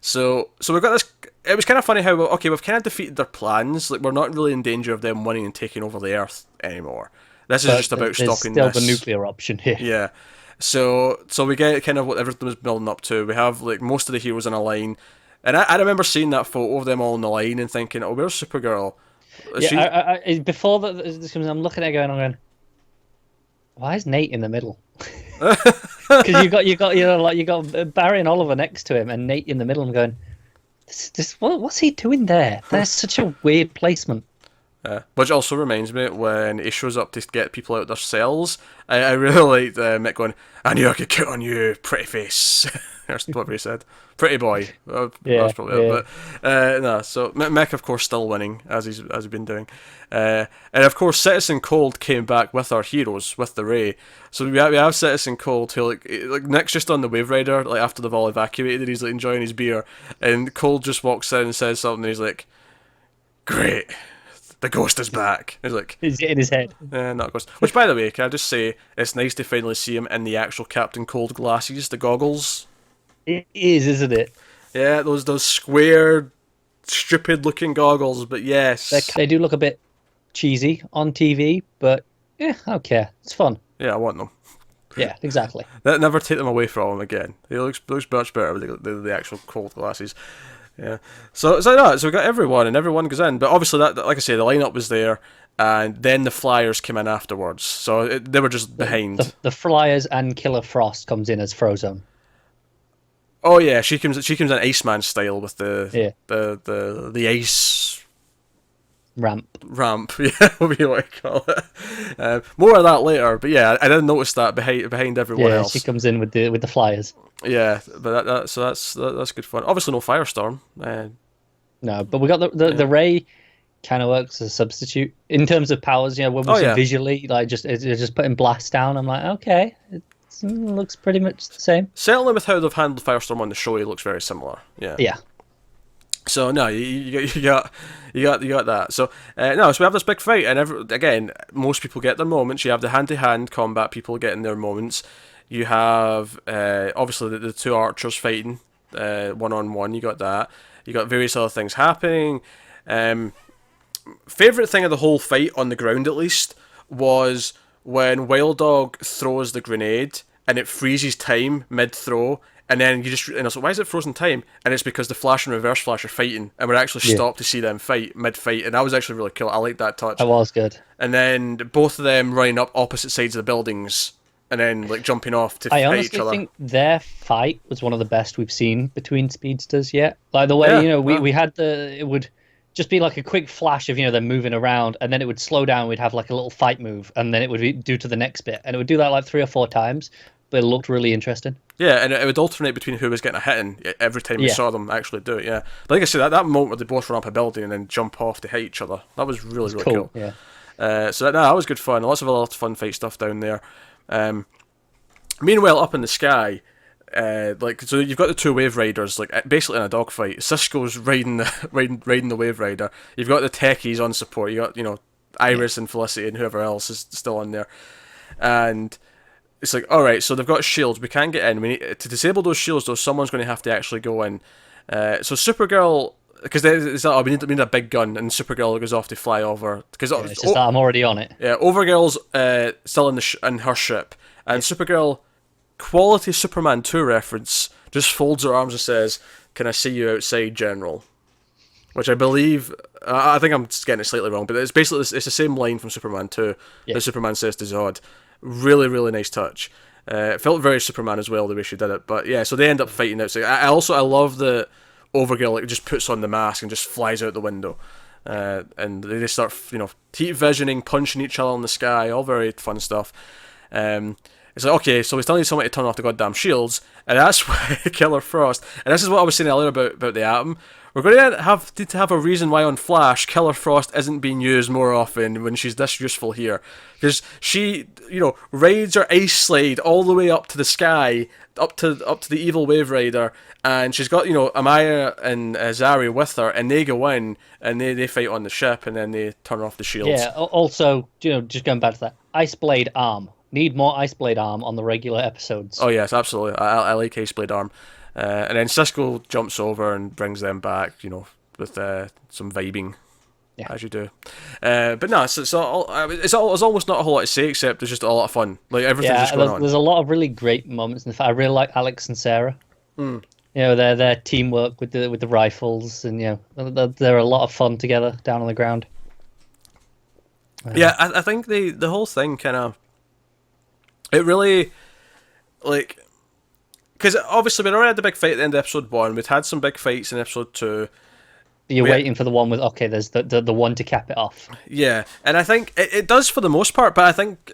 So we've got this. It was kind of funny how, okay, we've kind of defeated their plans. Like, we're not really in danger of them winning and taking over the Earth anymore. This is just about stopping still this. the nuclear option here. Yeah. So we get kind of what everything was building up to. We have like most of the heroes in a line, and I remember seeing that photo of them all in the line and thinking, "Oh, where's Supergirl?" Before this comes, I'm looking at it going, why is Nate in the middle? Because you got Barry and Oliver next to him, and Nate in the middle. I'm going, what's he doing there? That's such a weird placement. Which also reminds me, when he shows up to get people out of their cells, I really liked Mick going, "I knew I could count on you, pretty face." That's what he said. Pretty boy. That's probably it. But, no, so Mick, of course, still winning, as he's been doing. And, of course, Citizen Cold came back with our heroes, with the Ray. So we have Citizen Cold, who, like Nick's just on the Wave Rider, like, after they've all evacuated, he's, like, enjoying his beer. And Cold just walks in and says something, and he's like, "Great. The ghost is back." He's like... He's getting his head. Not ghost. Which, by the way, can I just say, it's nice to finally see him in the actual Captain Cold glasses, the goggles. It is, isn't it? Yeah, those square, stupid-looking goggles, but yes. They do look a bit cheesy on TV, but yeah, I don't care. It's fun. Yeah, I want them. Yeah, exactly. Never take them away from him again. He looks much better with the actual Cold glasses. Yeah. So we got everyone, and everyone goes in. But obviously, that, like I say, the lineup was there, and then the Flyers came in afterwards. So they were just behind. The Flyers and Killer Frost comes in as Frozone. Oh yeah, she comes in Iceman style with the ice ramp. Yeah, what do you want to call it? More of that later. But yeah, I didn't notice that behind everyone else. Yeah, she comes in with the Flyers. Yeah, but that's good fun. Obviously, no Firestorm. No, but we got the Ray. Kind of works as a substitute in terms of powers. You know, when we see visually, like just putting blast down, I'm like, okay, it looks pretty much the same. Certainly, with how they've handled Firestorm on the show, it looks very similar. Yeah. Yeah. So no, you got that. So so we have this big fight, and again, most people get their moments. You have the hand-to-hand combat people getting their moments. You have obviously the two archers fighting one-on-one. You got that. You got various other things happening. Favourite thing of the whole fight, on the ground at least, was when Wild Dog throws the grenade and it freezes time mid-throw, and then and I was like, why is it frozen time? And it's because the Flash and Reverse Flash are fighting, and we're actually stopped to see them fight mid-fight, and that was actually really cool. I liked that touch. That was good. And then both of them running up opposite sides of the buildings, and then like jumping off to fight each other. I honestly think their fight was one of the best we've seen between speedsters yet. Like the way we had it would just be like a quick flash of them moving around, and then it would slow down. We'd have like a little fight move, and then it would do to the next bit, and it would do that like 3 or 4 times. But it looked really interesting. Yeah, and it would alternate between who was getting a hit in every time you saw them actually do it. Yeah, but like I said, that moment where they both run up a building and then jump off to hit each other, that was really cool. Yeah. That was good fun. Lots of other fun fight stuff down there. Meanwhile, up in the sky, so you've got the two Wave Riders, like basically in a dogfight. Cisco's riding the Wave Rider. You've got the techies on support. You got Iris and Felicity and whoever else is still on there, and it's like, all right, so they've got shields. We can't get in. We need to disable those shields, though. Someone's going to have to actually go in. So Supergirl, because we need a big gun, and Supergirl goes off to fly over. Because it's just that I'm already on it. Yeah, Overgirl's still in her ship, and Supergirl, quality Superman 2 reference, just folds her arms and says, "Can I see you outside, General?" Which I believe, I think I'm getting it slightly wrong, but it's basically it's the same line from Superman 2 that Superman says to Zod. Really, really nice touch. It felt very Superman as well the way she did it. But yeah, so they end up fighting outside. I love that Overgirl like just puts on the mask and just flies out the window. And they start, heat visioning, punching each other in the sky, all very fun stuff. It's like, okay, so he's telling you somebody to turn off the goddamn shields, and that's why Killer Frost. And this is what I was saying earlier about the Atom. We're going to need to have a reason why on Flash Killer Frost isn't being used more often when she's this useful here, because she, rides her ice slide all the way up to the sky, up to the evil Wave Rider, and she's got Amaya and Zari with her, and they go in and they fight on the ship, and then they turn off the shields. Yeah. Also, just going back to that, Ice Blade arm. Need more Ice Blade arm on the regular episodes. Oh yes, absolutely. I like Ice Blade arm. And then Cisco jumps over and brings them back, with some vibing, as you do. But no, it's almost not a whole lot to say, except it's just a lot of fun. Like, everything's just going on. There's a lot of really great moments. In fact, I really like Alex and Sarah. Their teamwork with the rifles, and they're a lot of fun together down on the ground. Yeah, I think the whole thing kind of, it really, like, because obviously we'd already had the big fight at the end of episode 1, we'd had some big fights in episode 2. You're waiting for the one with, okay, there's the one to cap it off. Yeah, and I think it does for the most part, but I think,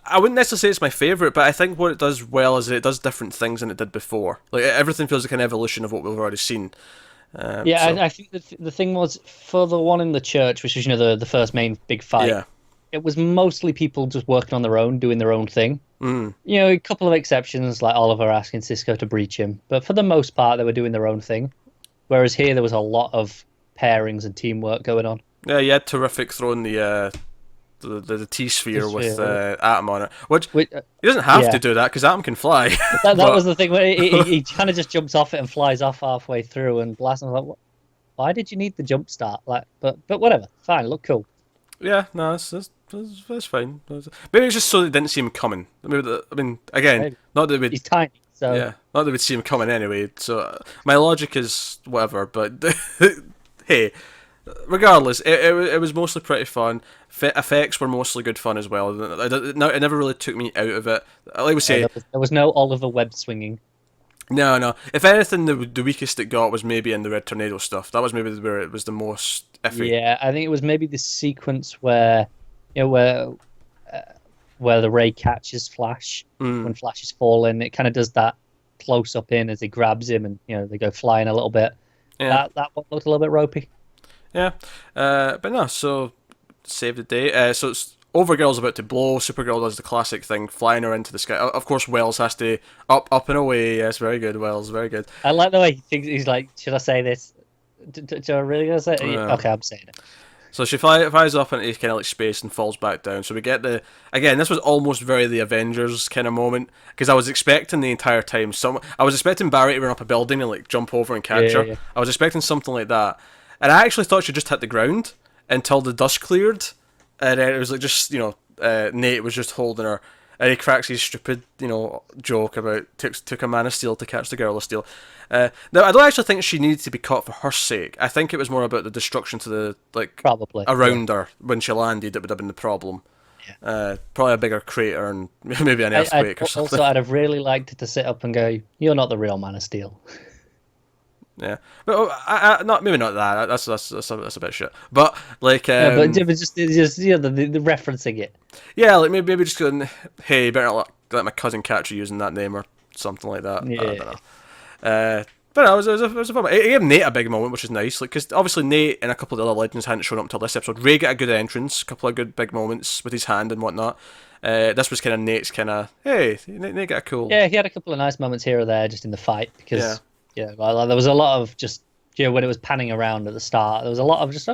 I wouldn't necessarily say it's my favourite, but I think what it does well is that it does different things than it did before. Like, everything feels like an evolution of what we've already seen. I think the thing was, for the one in the church, which was, the first main big fight, it was mostly people just working on their own, doing their own thing. A couple of exceptions, like Oliver asking Cisco to breach him, but for the most part, they were doing their own thing. Whereas here, there was a lot of pairings and teamwork going on. Yeah, you had Terrific throwing the T-sphere with Atom on it. Which he doesn't have to do that, because Atom can fly. That was the thing, where he kind of just jumps off it and flies off halfway through, and Blast was like, why did you need the jump start? Like, but whatever, fine, look cool. Yeah, no, that's fine. Maybe it's just so they didn't see him coming. Again, not that we'd... He's tiny, so... Yeah, not that we'd see him coming anyway, so my logic is whatever, but hey, regardless, it was mostly pretty fun. Effects were mostly good fun as well. It never really took me out of it. Like we say... There was no Oliver web swinging. No. If anything, the weakest it got was maybe in the Red Tornado stuff. That was maybe where it was the most iffy. Yeah, I think it was maybe the sequence where the ray catches Flash when Flash is falling. It kind of does that close up in as he grabs him, and they go flying a little bit. Yeah. That one looked a little bit ropey. Yeah, but no. So save the day. So it's Overgirl's about to blow. Supergirl does the classic thing, flying her into the sky. Of course, Wells has to up and away. Yes, very good, Wells, very good. I like the way he thinks. He's like, should I say this? Do I really gonna say it? Okay, I'm saying it. So she flies up into kind of like space and falls back down. So we get this was almost very the Avengers kind of moment, because I was expecting the entire time I was expecting Barry to run up a building and like jump over and catch her. Yeah. I was expecting something like that, and I actually thought she just hit the ground until the dust cleared. And then it was like just, Nate was just holding her, and he cracks his stupid, joke about took a Man of Steel to catch the Girl of Steel. Now, I don't actually think she needed to be caught for her sake. I think it was more about the destruction to the, probably around her when she landed that would have been the problem. Yeah. Probably a bigger crater and maybe an earthquake or something. Also, I'd have really liked it to sit up and go, "You're not the real Man of Steel." Yeah, but maybe not that. That's a bit shit. But but just the referencing it. Yeah, like maybe just going, hey, you better let my cousin catch you using that name or something like that. Yeah. I don't know. But no, it was a fun. It gave Nate a big moment, which is nice. Like, because obviously Nate and a couple of the other legends hadn't shown up until this episode. Ray got a good entrance, a couple of good big moments with his hand and whatnot. This was kind of Nate's kind of, hey, Nate got a cool. Yeah, he had a couple of nice moments here or there just in the fight because. Yeah. Yeah, well, there was a lot of just when it was panning around at the start, there was a lot of just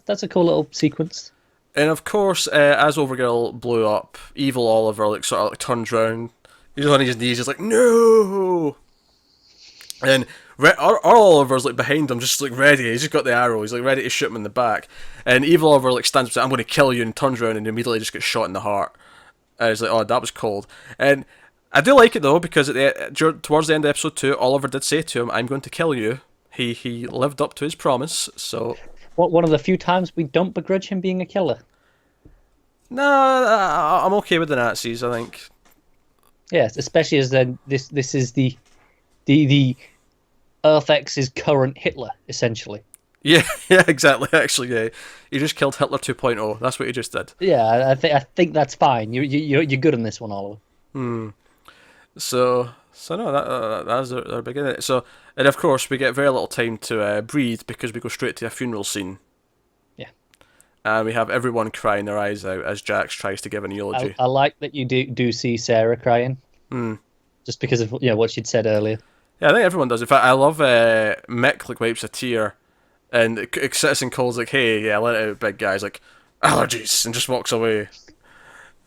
that's a cool little sequence. And of course, as Overgirl blew up, evil Oliver sort of turns around, he's on his knees, he's like no, and our Oliver's behind him, just ready. He's just got the arrow, he's ready to shoot him in the back, and evil Oliver stands up and says, "I'm going to kill you," and turns around and immediately just gets shot in the heart. And it's oh, that was cold. And I do like it though, because towards the end of episode 2, Oliver did say to him, "I'm going to kill you." He lived up to his promise. So, one of the few times we don't begrudge him being a killer. No, I'm okay with the Nazis. I think. Yes, especially as then this is the Earth X's current Hitler, essentially. Yeah, yeah, exactly. Actually, yeah, you just killed Hitler 2.0. That's what you just did. Yeah, I think that's fine. You're good on this one, Oliver. So no, that's their beginning. So, and of course, we get very little time to breathe because we go straight to a funeral scene, Yeah, and we have everyone crying their eyes out as Jax tries to give an eulogy. I like that you do see Sarah crying, just because of what she'd said earlier. Yeah, I think everyone does. In fact, I love Mick like wipes a tear, and Citizen calls like, "Hey, yeah, let it out, big guy." He's like, "Allergies," and just walks away.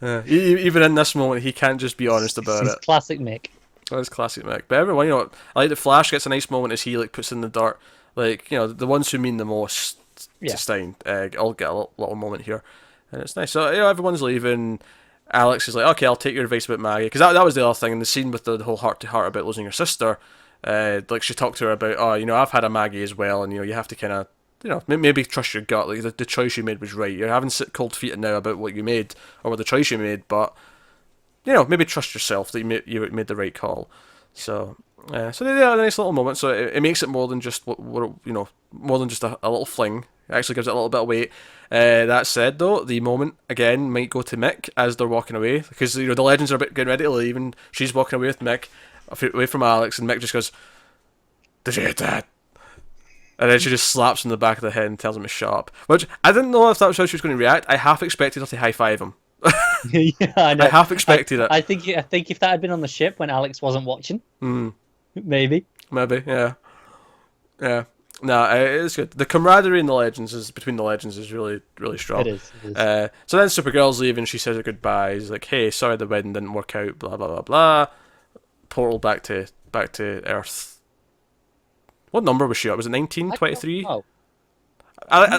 Yeah. Even in this moment, he can't just be honest about He's it. classic Mick. That's classic Mick. But everyone, I like that Flash gets a nice moment as he like puts in the dirt. Like, the ones who mean the most Yeah. to Stein all get a little moment here, and it's nice. So everyone's leaving. Alex is like, okay, I'll take your advice about Maggie, because that was the other thing in the scene with the whole heart to heart about losing your sister. Like she talked to her about, oh, I've had a Maggie as well, and you have to kind of, maybe trust your gut. Like the choice you made was right. You're having cold feet now about what you made or what the choice you made, but maybe trust yourself that you made the right call. So they have a nice little moment. So it makes it more than just more than just a little fling. It actually gives it a little bit of weight. That said, though, the moment again might go to Mick as they're walking away, because the legends are getting ready to leave, and she's walking away with Mick, away from Alex, and Mick just goes, "Did you hear that?" And then she just slaps him in the back of the head and tells him to shut up. Which I didn't know if that was how she was going to react. I half expected her to high five him. Yeah, I know. I half expected it. I think if that had been on the ship when Alex wasn't watching, maybe. Maybe, yeah. No, it's good. The camaraderie in between the legends is really, really strong. It is. So then Supergirl's leaving. She says her goodbyes. Like, hey, sorry the wedding didn't work out. Blah blah blah blah. Portal back to Earth. What number was she at? Was it 1923? Oh,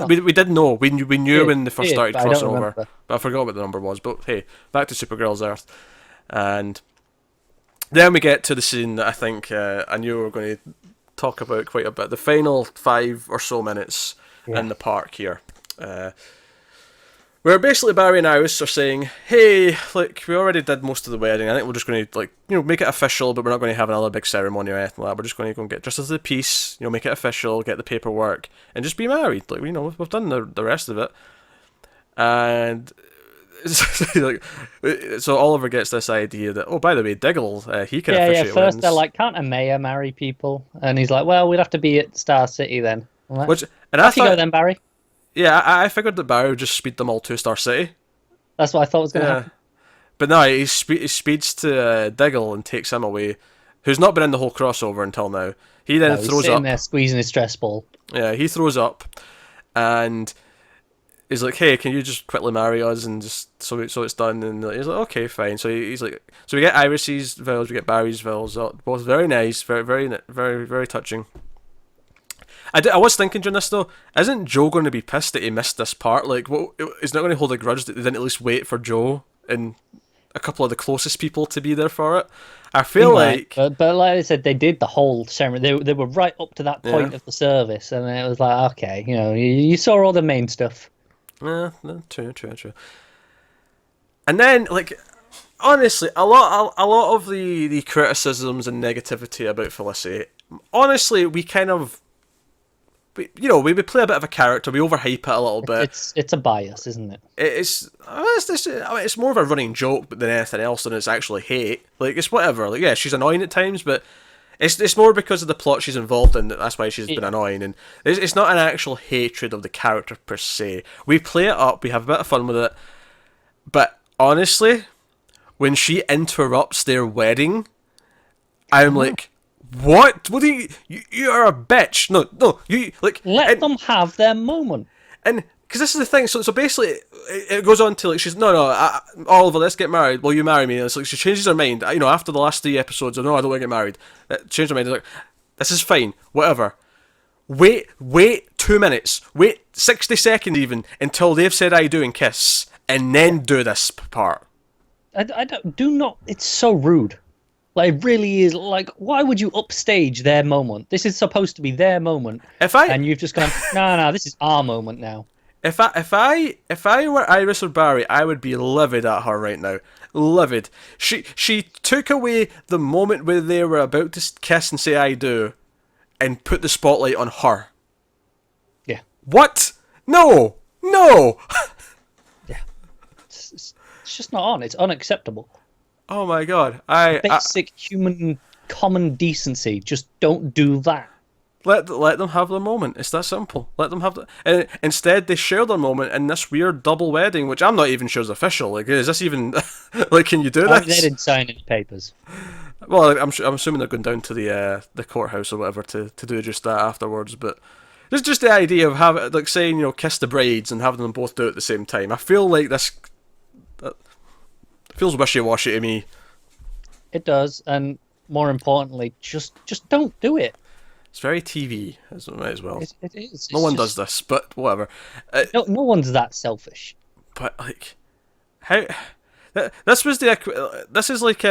We did know. We knew when they first started but I don't crossover, remember. but I forgot what the number was. But hey, back to Supergirl's Earth, and then we get to the scene that I think I knew we were going to talk about quite a bit. The final 5 or so minutes in the park here, where basically Barry and Iris are saying, "Hey, look, we already did most of the wedding. I think we're just going to make it official, but we're not going to have another big ceremony or anything like that. We're just going to go and get justice of the peace, make it official, get the paperwork, and just be married. Like, we've done the rest of it." And so Oliver gets this idea that, oh, by the way, Diggle, he can officiate First weddings. they're like, can't a mayor marry people? And he's like, well, we'd have to be at Star City then. I'm like, And I off you thought, go then, Barry. yeah, I figured that Barry would just speed them all to Star City. That's what I thought was going to happen. But no, he speeds to Diggle and takes him away, who's not been in the whole crossover until now. He then He's throws sitting up. there squeezing his stress ball. Yeah, he throws up, and he's like, "Hey, can you just quickly marry us and just so it's done?" And he's like, "Okay, fine." So he's like, so we get Iris's vows, we get Barry's vows, both very nice, very, very, very, very touching. I was thinking during this though, isn't Joe going to be pissed that he missed this part? Like, what, he's not going to hold a grudge that they didn't at least wait for Joe and a couple of the closest people to be there for it. I feel like, but like I said, they did the whole ceremony. They were right up to that point of the service, and then it was like, okay, you saw all the main stuff. Yeah, no, true. And then, like, honestly, a lot of the criticisms and negativity about Felicity, honestly, we kind of, we play a bit of a character, we overhype it a little bit. It's a bias, isn't it? It's more of a running joke than anything else, than it's actually hate. Like, it's whatever. Like, yeah, she's annoying at times, but it's more because of the plot she's involved in. That's why she's been annoying, and it's not an actual hatred of the character per se. We play it up, we have a bit of fun with it, but honestly, when she interrupts their wedding, I'm like, what? What do you are a bitch. No, you, like... Let them have their moment. And, because this is the thing, so basically, it goes on to, like, she's, no, Oliver, let's get married, will you marry me? And it's like, she changes her mind, after the last 3 episodes, no, I don't want to get married. Changed her mind, it's like, this is fine, whatever. Wait 2 minutes, wait 60 seconds even, until they've said I do and kiss, and then do this part. Do not, it's so rude. Like, it really is. Like, why would you upstage their moment? This is supposed to be their moment. And you've just gone, no, this is our moment now. If I were Iris or Barry, I would be livid at her right now. Livid. She took away the moment where they were about to kiss and say "I do," and put the spotlight on her. Yeah. What? No. No. Yeah. It's just not on. It's unacceptable. Oh my god. Basic human common decency. Just don't do that. Let them have their moment. It's that simple. Let them have and instead they share their moment in this weird double wedding, which I'm not even sure is official. Like, is this even like? Can you do this? They didn't sign any papers. Well, I'm assuming they're going down to the courthouse or whatever to do just that afterwards. But there's just the idea of having, like, saying, kiss the braids and having them both do it at the same time. I feel like this feels wishy-washy to me. It does, and more importantly, just don't do it. It's very TV, as well. It is. No one does this, but whatever. No one's that selfish. But like, how? This is like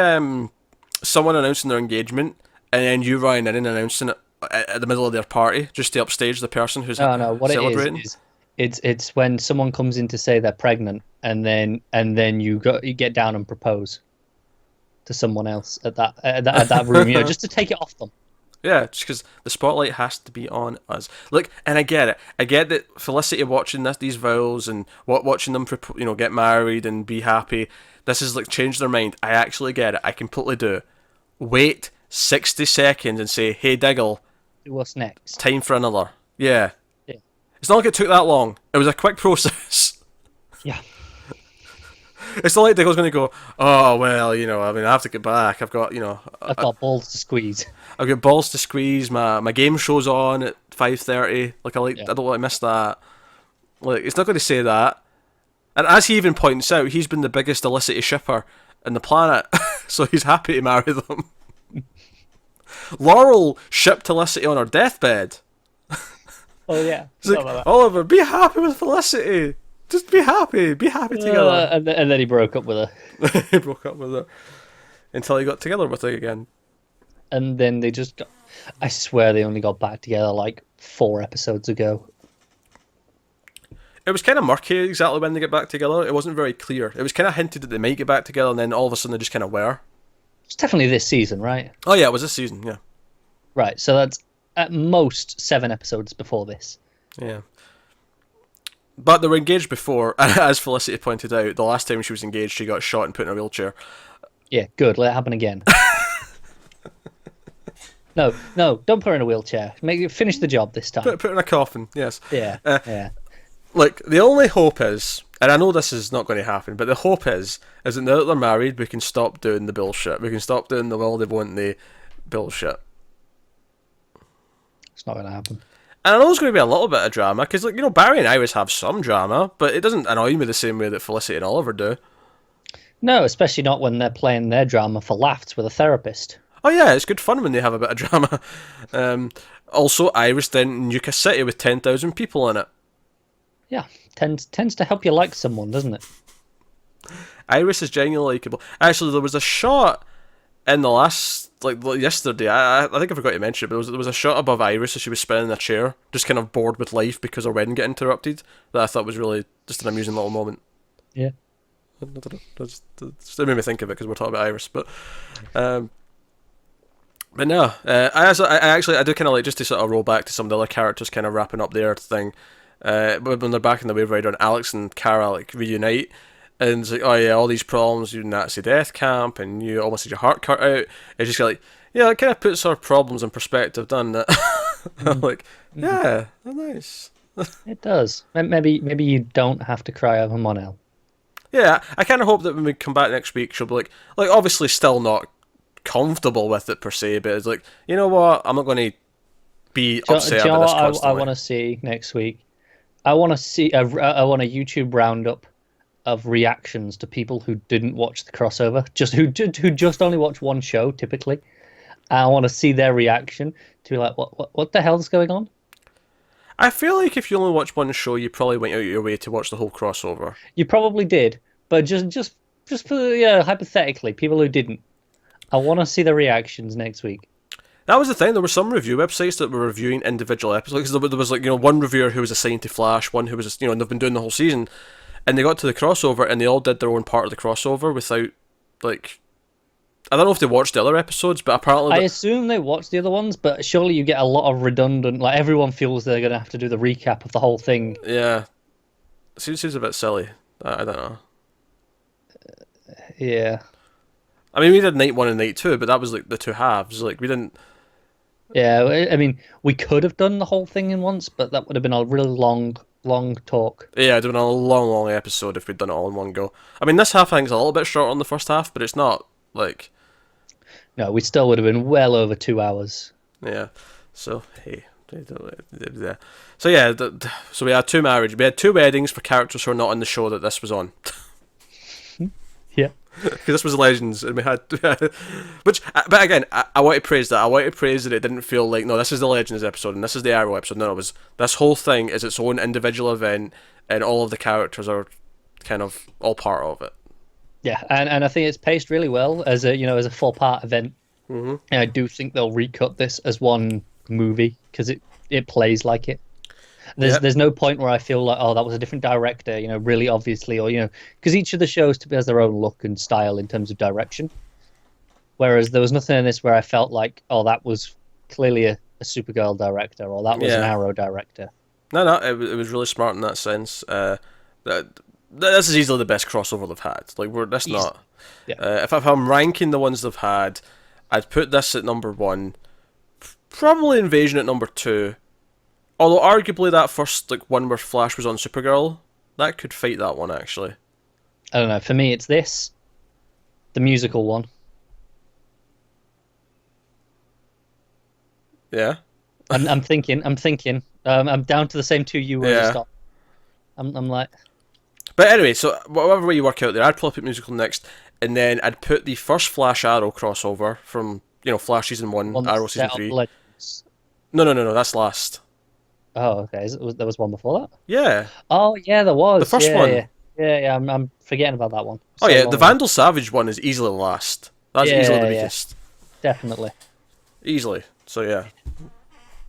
someone announcing their engagement, and then you running in and announcing it at the middle of their party, just to upstage the person who's celebrating. It is, it's when someone comes in to say they're pregnant, and then you get down and propose to someone else at that room, just to take it off them. Yeah, just because the spotlight has to be on us. Look, and I get it. I get that Felicity watching these vows and watching them, get married and be happy. This is like change their mind. I actually get it. I completely do. Wait 60 seconds and say, "Hey, Diggle, what's next? Time for another." Yeah. Yeah. It's not like it took that long. It was a quick process. Yeah. It's not like Diggle's going to go, "Oh, well, I have to get back. I've got, I've got balls to squeeze. I've got balls to squeeze. My game show's on at 5:30. Like, I don't want to miss that." Like, it's not going to say that. And as he even points out, he's been the biggest Felicity shipper in the planet, so he's happy to marry them. Laurel shipped Felicity on her deathbed. Oh yeah. He's like, "Oliver, be happy with Felicity. Just be happy together." And then he broke up with her. He broke up with her until he got together with her again. And then they just got... I swear they only got back together like 4 episodes ago. It was kind of murky exactly when they get back together. It wasn't very clear. It was kind of hinted that they might get back together, and then all of a sudden they just kind of were. It's definitely this season, right? Oh yeah, it was this season, yeah. Right, so that's at most 7 episodes before this. Yeah. But they were engaged before, and as Felicity pointed out, the last time she was engaged, she got shot and put in a wheelchair. Yeah, good. Let it happen again. No, don't put her in a wheelchair. Finish the job this time. Put her in a coffin, yes. Yeah, yeah. Look, the only hope is, and I know this is not going to happen, but the hope is that now that they're married, we can stop doing the bullshit. We can stop doing the will they won't they bullshit. It's not going to happen. And I know there's going to be a little bit of drama, because Barry and Iris have some drama, but it doesn't annoy me the same way that Felicity and Oliver do. No, especially not when they're playing their drama for laughs with a therapist. Oh yeah, it's good fun when they have a bit of drama. Also, Iris then in Yucca City with 10,000 people in it. Yeah, tends to help you like someone, doesn't it? Iris is genuinely likeable. Actually, there was a shot in the last, yesterday, I think I forgot to mention it, but there was a shot above Iris as she was spinning in a chair, just kind of bored with life because her wedding got interrupted, that I thought was really just an amusing little moment. Yeah. It made me think of it because we're talking about Iris, but no, I do kind of like, just to sort of roll back to some of the other characters kind of wrapping up their thing, when they're back in the Wave Rider and Alex and Kara reunite, and it's like, oh yeah, all these problems, you Nazi death camp, and you almost had your heart cut out. It's just like, yeah, it kind of puts our problems in perspective, doesn't it? I'm like, yeah, nice. It does. Maybe you don't have to cry over Monel. Yeah, I kind of hope that when we come back next week, she'll be like obviously still not comfortable with it per se, but it's like, you know what, I'm not going to be upset about this constantly. I want to see next week. I want to see a YouTube roundup of reactions to people who didn't watch the crossover, who just only watch one show typically. I want to see their reaction to like what the hell's going on. I feel like if you only watch one show, you probably went out of your way to watch the whole crossover. You probably did, but just for hypothetically, people who didn't, I want to see the reactions next week. That was the thing. There were some review websites that were reviewing individual episodes. Because there was like one reviewer who was assigned to Flash, one who was and they've been doing the whole season, and they got to the crossover and they all did their own part of the crossover without like. I don't know if they watched the other episodes, but apparently I assume they watched the other ones, but surely you get a lot of redundant. Like everyone feels they're going to have to do the recap of the whole thing. Yeah, it seems a bit silly. I don't know. Yeah. I mean, we did night 1 and night 2, but that was like the two halves. Like we didn't. Yeah, I mean, we could have done the whole thing in once, but that would have been a really long talk. Yeah, it'd have been a long episode if we'd done it all in one go. I mean, this half I think is a little bit shorter on the first half, but it's not like. No, we still would have been well over 2 hours. Yeah. So hey. So yeah, so we had two marriages. We had two weddings for characters who are not on the show that this was on. Yeah. Because this was Legends, and we had, which, but again, I want to praise that. I want to praise that it didn't feel like, no, this is the Legends episode and this is the Arrow episode. No, it was, this whole thing is its own individual event, and all of the characters are kind of all part of it. Yeah, and I think it's paced really well as a 4-part event. Mm-hmm. And I do think they'll recut this as one movie because it plays like it. There's no point where I feel like, oh, that was a different director, really obviously, or because each of the shows to be has their own look and style in terms of direction. Whereas there was nothing in this where I felt like, oh, that was clearly a Supergirl director, or that was an Arrow director. No, it was really smart in that sense. This is easily the best crossover they've had. Like that's easily. Not. Yeah. If I'm ranking the ones they've had, I'd put this at number 1, probably Invasion at number 2. Although arguably that first one where Flash was on Supergirl, that could fight that one actually. I don't know. For me, it's this, the musical one. Yeah. I'm thinking. I'm down to the same 2 you were just on. I'm like. But anyway, so whatever way you work out there, I'd probably put musical next, and then I'd put the first Flash Arrow crossover from Flash season 1, Arrow season 3. No, that's last. Oh, okay. There was one before that? Yeah. Oh, yeah, there was. The first one. Yeah. I'm forgetting about that one. Oh, yeah, the Vandal Savage one is easily the last. That's easily the weakest. Definitely. Easily. So, yeah.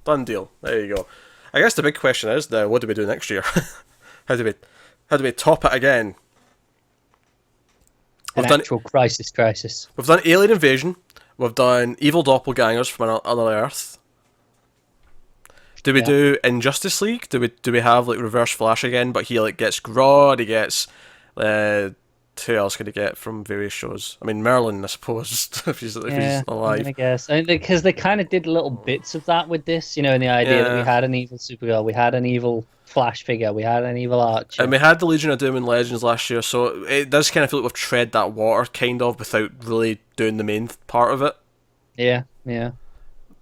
Done deal. There you go. I guess the big question is, what do we do next year? How do we top it again? Actual crisis. We've done Alien Invasion. We've done Evil Doppelgangers from another Earth. Do we do Injustice League? Do we have Reverse Flash again? But he gets Grodd. He gets who else could he get from various shows? I mean Merlin, I suppose, if he's alive. I guess because they kind of did little bits of that with this, in the idea that we had an evil Supergirl, we had an evil Flash figure, we had an evil Archer, and we had the Legion of Doom and Legends last year. So it does kind of feel like we've tread that water, kind of, without really doing the main part of it. Yeah.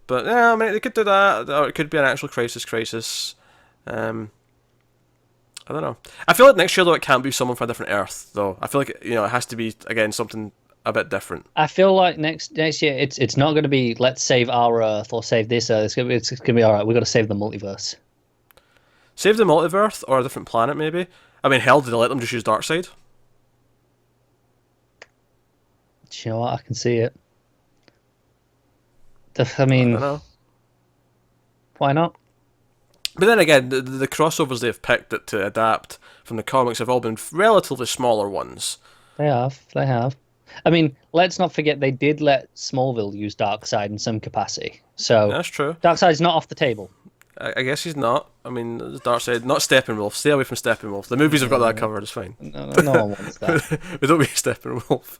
But yeah, I mean, they could do that, or it could be an actual crisis. I don't know. I feel like next year, though, it can't be someone from a different Earth, though. I feel like it has to be again something a bit different. I feel like next year it's not going to be let's save our Earth or save this Earth. It's going to be all right. We've got to save the multiverse. Save the multiverse or a different planet, maybe. I mean, hell, did they let them just use Darkseid? Do you know what? I can see it. I mean, I don't know. Why not? But then again, the crossovers they've picked to adapt from the comics have all been relatively smaller ones. They have. I mean, let's not forget they did let Smallville use Darkseid in some capacity. So that's true. Darkseid's not off the table. I guess he's not. I mean, Darkseid, not Steppenwolf. Stay away from Steppenwolf. The movies have got that covered. It's fine. No one wants that. We don't be Steppenwolf.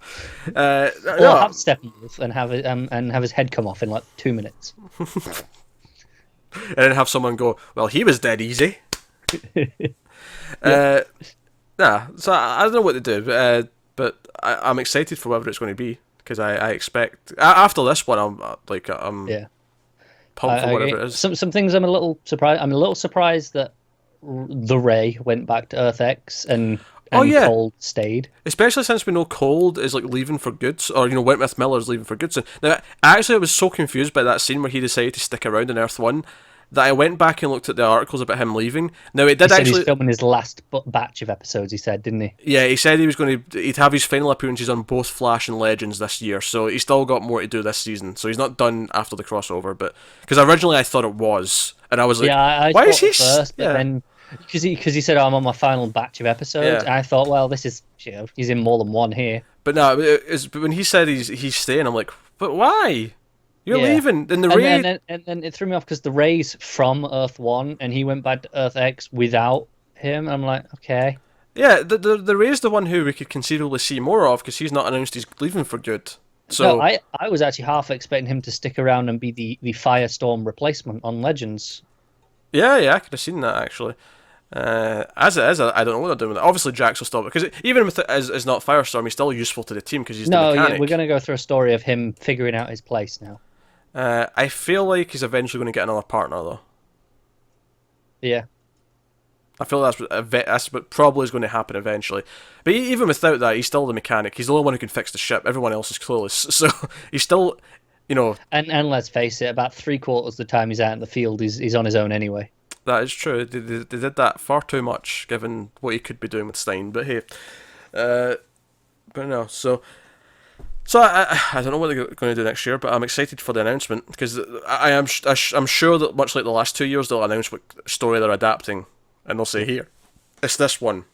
Or have Steppenwolf and have his head come off in 2 minutes. And then have someone go, well, he was dead easy. So I don't know what to do, but I'm excited for whatever it's going to be, because I expect after this one I'm pumped for whatever it is. Some things I'm a little surprised. I'm a little surprised that the Ray went back to Earth X and Cold stayed. Especially since we know Cold is leaving for good, or Wentworth Miller's leaving for good. So now, actually, I was so confused by that scene where he decided to stick around in Earth 1. that I went back and looked at the articles about him leaving. Now, it did He said actually... he's filming his last batch of episodes, he said, didn't he? Yeah, he said he was he'd have his final appearances on both Flash and Legends this year, so he's still got more to do this season. So he's not done after the crossover, but because originally I thought it was, and I was like, I why is he first, but then because he said, oh, I'm on my final batch of episodes, and I thought, well, this is, he's in more than one here. But no, but when he said he's staying, I'm like, but why? You're leaving, and then it threw me off because the Ray's from Earth 1, and he went back to Earth X without him. I'm like, okay. Yeah, the Ray's the one who we could conceivably see more of because he's not announced he's leaving for good. So no, I was actually half expecting him to stick around and be the Firestorm replacement on Legends. Yeah, I could have seen that actually. As it is, I don't know what they're doing with it. Obviously, Jax will still, because even with it as not Firestorm, he's still useful to the team because he's the mechanic. We're going to go through a story of him figuring out his place now. I feel like he's eventually going to get another partner, though. Yeah. I feel that's what probably is going to happen eventually. But even without that, he's still the mechanic. He's the only one who can fix the ship. Everyone else is clueless. So he's still, And let's face it, about 3/4 of the time he's out in the field, he's on his own anyway. That is true. They did that far too much, given what he could be doing with Stein. But hey, but no. So I don't know what they're going to do next year, but I'm excited for the announcement because I'm sure that much like the last 2 years, they'll announce what story they're adapting, and they'll say, here, it's this one.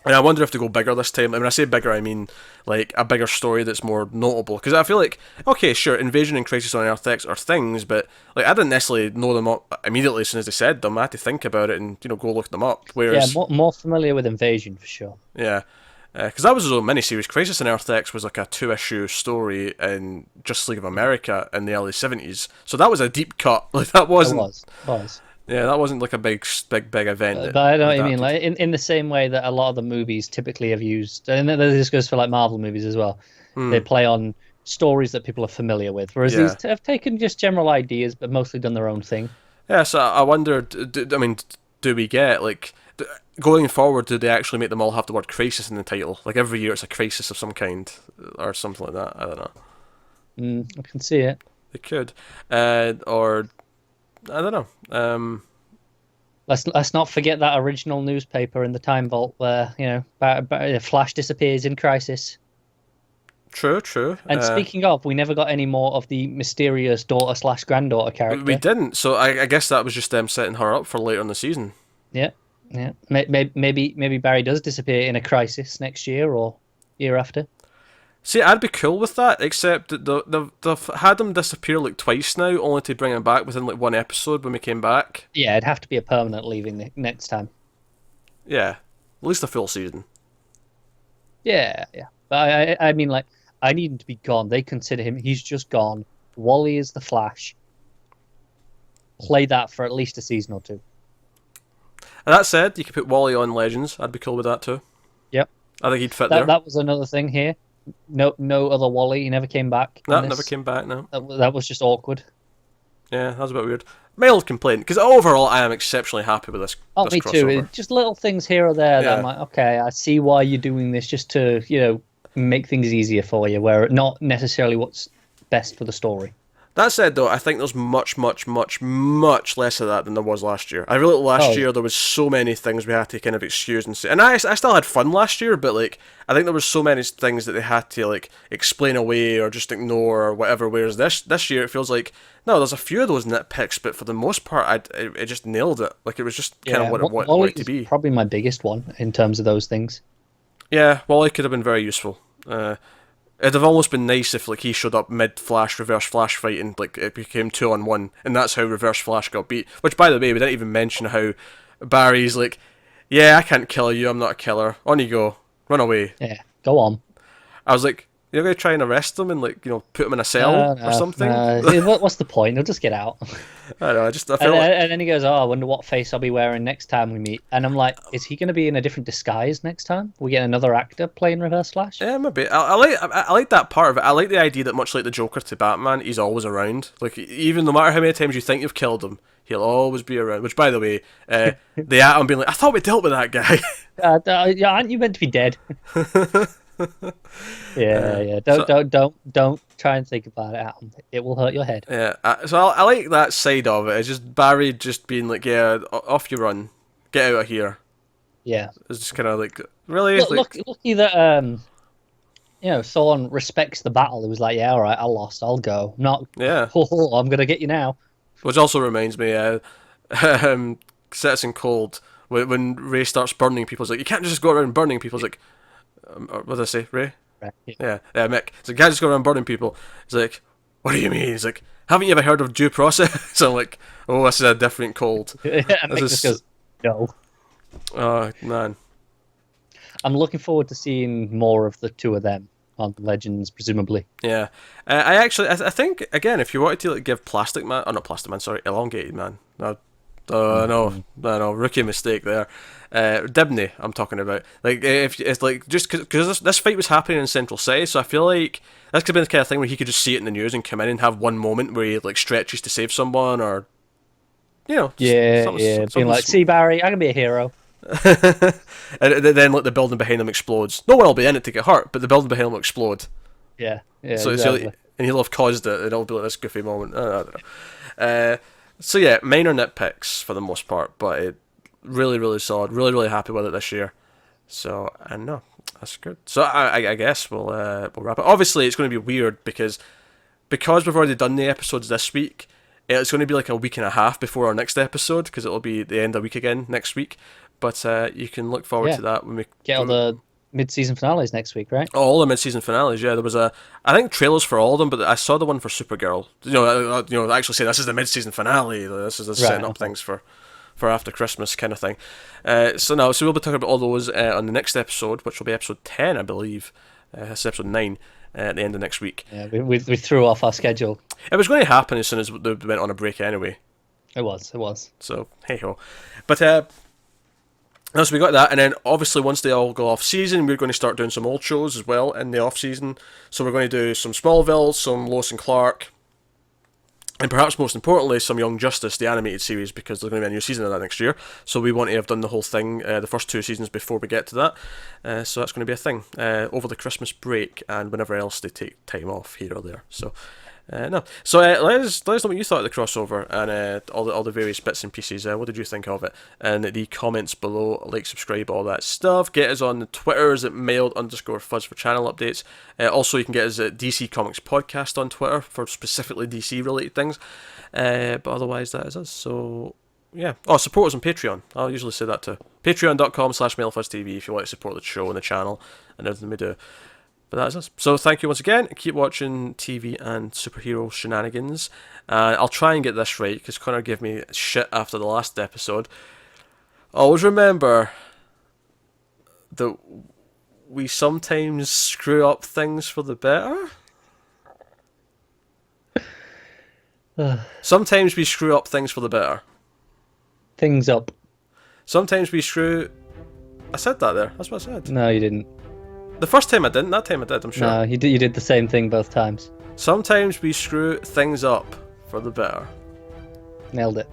And I wonder if they go bigger this time. I mean, I say bigger, I mean like a bigger story that's more notable. Because I feel like, okay, sure, Invasion and Crisis on Earth X are things, but like I didn't necessarily know them up immediately as soon as they said them. I had to think about it and go look them up. Whereas, more familiar with Invasion for sure. Yeah, because that was his own miniseries. Crisis on Earth X was like a 2-issue story in Justice League of America in the early 70s. So that was a deep cut. Like that wasn't. It was. Yeah, that wasn't like a big event. But I know what you mean. Like in the same way that a lot of the movies typically have used, and this goes for like Marvel movies as well. They play on stories that people are familiar with, whereas these have taken just general ideas, but mostly done their own thing. Yeah, so I wonder. Do we get like going forward? Do they actually make them all have the word crisis in the title? Like every year, it's a crisis of some kind or something like that. I don't know. I can see it. They could, or. I don't know. Let's not forget that original newspaper in the Time Vault where Flash disappears in Crisis. True. And speaking of, we never got any more of the mysterious daughter/granddaughter character. We didn't. So I guess that was just them setting her up for later in the season. Yeah. Maybe Barry does disappear in a Crisis next year or year after. See, I'd be cool with that, except that they've had him disappear like twice now, only to bring him back within like one episode when we came back. Yeah, it'd have to be a permanent leaving next time. Yeah, at least a full season. Yeah. But I mean, like, I need him to be gone. They consider him, he's just gone. Wally is the Flash. Play that for at least a season or two. And that said, you could put Wally on Legends. I'd be cool with that too. Yep. I think he'd fit there. That was another thing here. No other Wally. He never came back. No, never came back. No, that was just awkward. Yeah, that was a bit weird. Mild complaint, because overall I am exceptionally happy with this. Oh, this me crossover. too. Just little things here or there that I'm like, okay, I see why you're doing this, just to make things easier for you, where not necessarily what's best for the story. That said, though, I think there's much less of that than there was last year. I really last year there was so many things we had to kind of excuse and say, and I still had fun last year, but like I think there was so many things that they had to like explain away or just ignore or whatever. Whereas this year it feels like no, there's a few of those nitpicks, but for the most part, it just nailed it. Like it was just kind of what it wanted it to be. Probably my biggest one in terms of those things. Yeah, Wally could have been very useful. It'd have almost been nice if like he showed up mid-Flash, Reverse Flash fight and like it became 2-on-1, and that's how Reverse Flash got beat. Which, by the way, we didn't even mention how Barry's like, yeah, I can't kill you, I'm not a killer. On you go. Run away. Yeah, go on. I was like, you're going to try and arrest him and like, put him in a cell or something? What's the point? He'll just get out. I don't know, I felt and then he goes, I wonder what face I'll be wearing next time we meet. And I'm like, is he going to be in a different disguise next time? We get another actor playing Reverse Flash? Yeah, maybe. I like that part of it. I like the idea that much like the Joker to Batman, he's always around. Like, even no matter how many times you think you've killed him, he'll always be around. Which, by the way, the Atom being like, I thought we dealt with that guy. Aren't you meant to be dead? Yeah. Don't try and think about it, Adam. It will hurt your head. Yeah, so I like that side of it. It's just Barry just being like, yeah, off you run, get out of here. Yeah. It's just kind of like, really? Lucky that Thorne respects the battle. He was like, yeah, all right, I lost, I'll go. Not, Yeah. oh, I'm gonna get you now. Which also reminds me, Citizen Cold, when Ray starts burning people, he's like, you can't just go around burning people. He's like, what did I say, Ray? Right. Yeah, Mick. He's like, you can't just go around burning people. He's like, what do you mean? He's like, haven't you ever heard of due process? So I'm like, oh, this is a different Cold. And Mick just goes, no. Oh, man. I'm looking forward to seeing more of the two of them on Legends, presumably. Yeah, I think again, if you wanted to like give Plastic Man, or not Plastic Man, sorry, Elongated Man. No, rookie mistake there. Dibney, I'm talking about. Like, if it's like just because this fight was happening in Central City, so I feel like this could be the kind of thing where he could just see it in the news and come in and have one moment where he like stretches to save someone, or being like, see Barry, I can be a hero. And then like the building behind him explodes. No one will be in it to get hurt, but the building behind him will explode. Yeah, So exactly. and he'll have caused it, and it'll be like this goofy moment. I don't know. So yeah, minor nitpicks for the most part, but it really, really solid. Really, really happy with it this year. So and no, that's good. So I guess we'll wrap it. Obviously, it's going to be weird because we've already done the episodes this week. It's going to be like a week and a half before our next episode because it'll be the end of the week again next week. But you can look forward to that when we get all the mid-season finales next week, right? Oh, all the mid-season finales. Yeah, there was I think trailers for all of them, but I saw the one for Supergirl. They actually say this is the mid-season finale. This is setting up things for after Christmas kind of thing. So we'll be talking about all those on the next episode, which will be episode 10, I believe. This is episode 9 at the end of next week. Yeah, we threw off our schedule. It was going to happen as soon as they went on a break anyway. It was. So hey ho, but. So we got that, and then obviously once they all go off season, we're going to start doing some old shows as well in the off season. So we're going to do some Smallville, some Lois and Clark, and perhaps most importantly, some Young Justice, the animated series, because there's going to be a new season of that next year. So we want to have done the whole thing, the first 2 seasons before we get to that. So that's going to be a thing over the Christmas break and whenever else they take time off here or there. So. So let us know what you thought of the crossover and all the various bits and pieces. What did you think of it? And the comments below, like, subscribe, all that stuff. Get us on the Twitters at mailed_fuzz for channel updates. Also, you can get us at DC Comics Podcast on Twitter for specifically DC related things. But otherwise, that is us. So yeah. Oh, support us on Patreon. I'll usually say that too. Patreon.com/mailfuzztv if you want to support the show and the channel and everything we do. But that is us. So thank you once again. Keep watching TV and superhero shenanigans. I'll try and get this right, because Connor gave me shit after the last episode. Always remember that we sometimes screw up things for the better. Sometimes we screw up things for the better. Things up. Sometimes we screw... I said that there. That's what I said. No, you didn't. The first time I didn't. That time I did, I'm sure. No, you did the same thing both times. Sometimes we screw things up for the better. Nailed it.